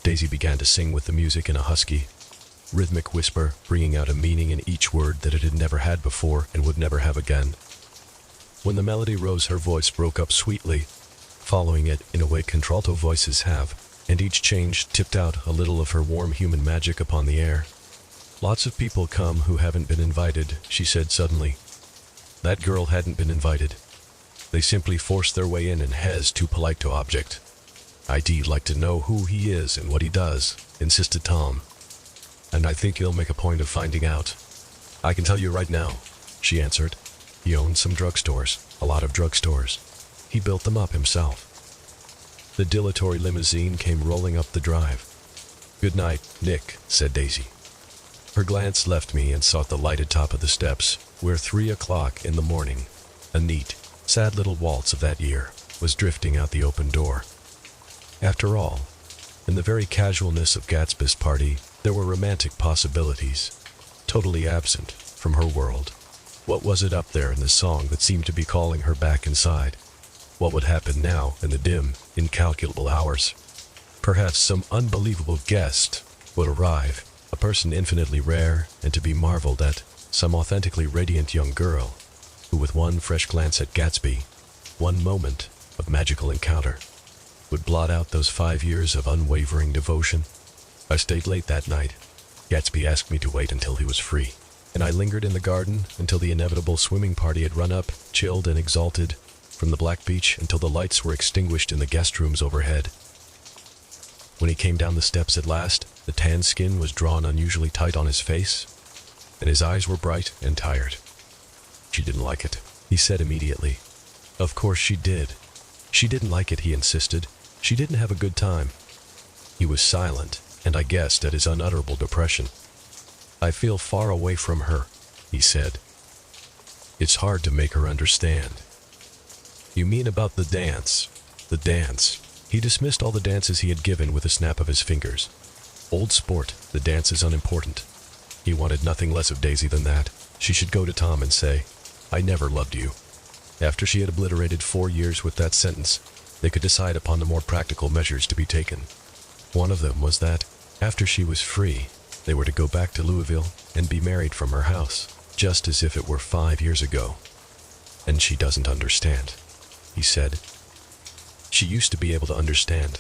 Daisy began to sing with the music in a husky, rhythmic whisper, bringing out a meaning in each word that it had never had before and would never have again. When the melody rose, her voice broke up sweetly, following it in a way contralto voices have, and each change tipped out a little of her warm human magic upon the air. "Lots of people come who haven't been invited," she said suddenly. That girl hadn't been invited. They simply forced their way in and Hez too polite to object. "I'd like to know who he is and what he does," insisted Tom. "And I think he'll make a point of finding out." "I can tell you right now," she answered. "He owns some drugstores, a lot of drugstores. He built them up himself." The dilatory limousine came rolling up the drive. "Good night, Nick," said Daisy. Her glance left me and sought the lighted top of the steps, where 3 o'clock in the morning, a neat, sad little waltz of that year, was drifting out the open door. After all, in the very casualness of Gatsby's party, there were romantic possibilities, totally absent from her world. What was it up there in the song that seemed to be calling her back inside? What would happen now in the dim, incalculable hours? Perhaps some unbelievable guest would arrive, a person infinitely rare and to be marveled at, some authentically radiant young girl, who with one fresh glance at Gatsby, one moment of magical encounter, would blot out those 5 years of unwavering devotion. I stayed late that night. Gatsby asked me to wait until he was free, and I lingered in the garden until the inevitable swimming party had run up, chilled and exalted, from the black beach until the lights were extinguished in the guest rooms overhead. When he came down the steps at last, the tan skin was drawn unusually tight on his face, and his eyes were bright and tired. "She didn't like it," he said immediately. Of course she did. She didn't like it, he insisted. She didn't have a good time. He was silent, and I guessed at his unutterable depression. I feel far away from her, he said. It's hard to make her understand. You mean about the dance? The dance. He dismissed all the dances he had given with a snap of his fingers. Old sport, the dance is unimportant. He wanted nothing less of Daisy than that. She should go to Tom and say, I never loved you. After she had obliterated 4 years with that sentence, they could decide upon the more practical measures to be taken. One of them was that, after she was free, they were to go back to Louisville and be married from her house, just as if it were 5 years ago. And she doesn't understand, he said. She used to be able to understand.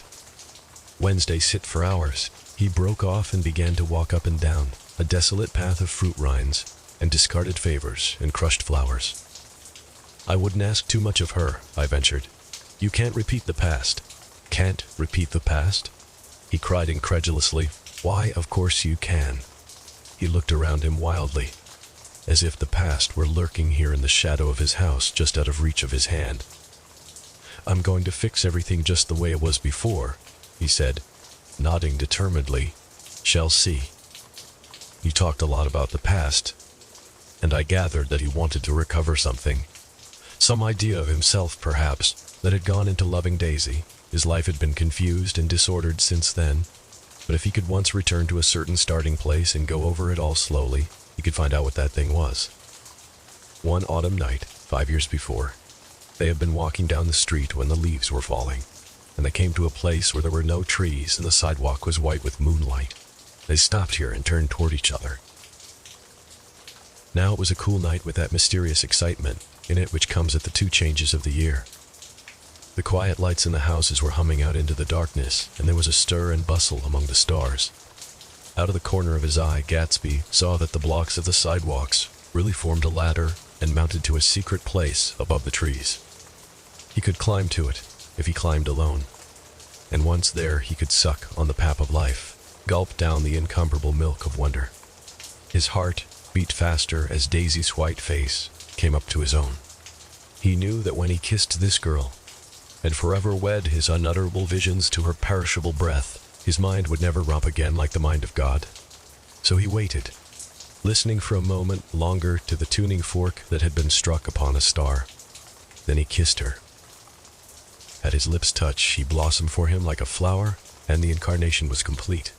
Wednesday sit for hours. He broke off and began to walk up and down a desolate path of fruit rinds and discarded favors and crushed flowers. I wouldn't ask too much of her, I ventured. You can't repeat the past. Can't repeat the past? He cried incredulously. Why, of course you can. He looked around him wildly, as if the past were lurking here in the shadow of his house just out of reach of his hand. I'm going to fix everything just the way it was before, he said, nodding determinedly. Shall see. He talked a lot about the past, and I gathered that he wanted to recover something. Some idea of himself, perhaps, that had gone into loving Daisy. His life had been confused and disordered since then, but if he could once return to a certain starting place and go over it all slowly, he could find out what that thing was. One autumn night, 5 years before, they had been walking down the street when the leaves were falling, and they came to a place where there were no trees and the sidewalk was white with moonlight. They stopped here and turned toward each other. Now it was a cool night with that mysterious excitement in it which comes at the 2 changes of the year. The quiet lights in the houses were humming out into the darkness, and there was a stir and bustle among the stars. Out of the corner of his eye, Gatsby saw that the blocks of the sidewalks really formed a ladder and mounted to a secret place above the trees. He could climb to it, if he climbed alone, and once there he could suck on the pap of life, gulp down the incomparable milk of wonder. His heart beat faster as Daisy's white face came up to his own. He knew that when he kissed this girl, and forever wed his unutterable visions to her perishable breath, his mind would never romp again like the mind of God. So he waited, listening for a moment longer to the tuning fork that had been struck upon a star. Then he kissed her. At his lips' touch, she blossomed for him like a flower, and the incarnation was complete.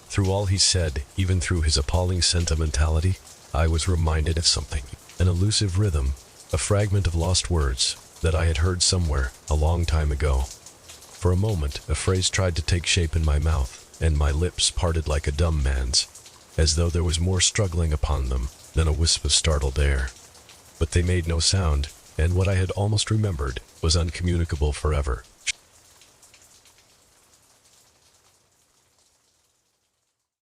Through all he said, even through his appalling sentimentality, I was reminded of something, an elusive rhythm, a fragment of lost words that I had heard somewhere a long time ago. For a moment, a phrase tried to take shape in my mouth, and my lips parted like a dumb man's, as though there was more struggling upon them than a wisp of startled air. But they made no sound, and what I had almost remembered was uncommunicable forever.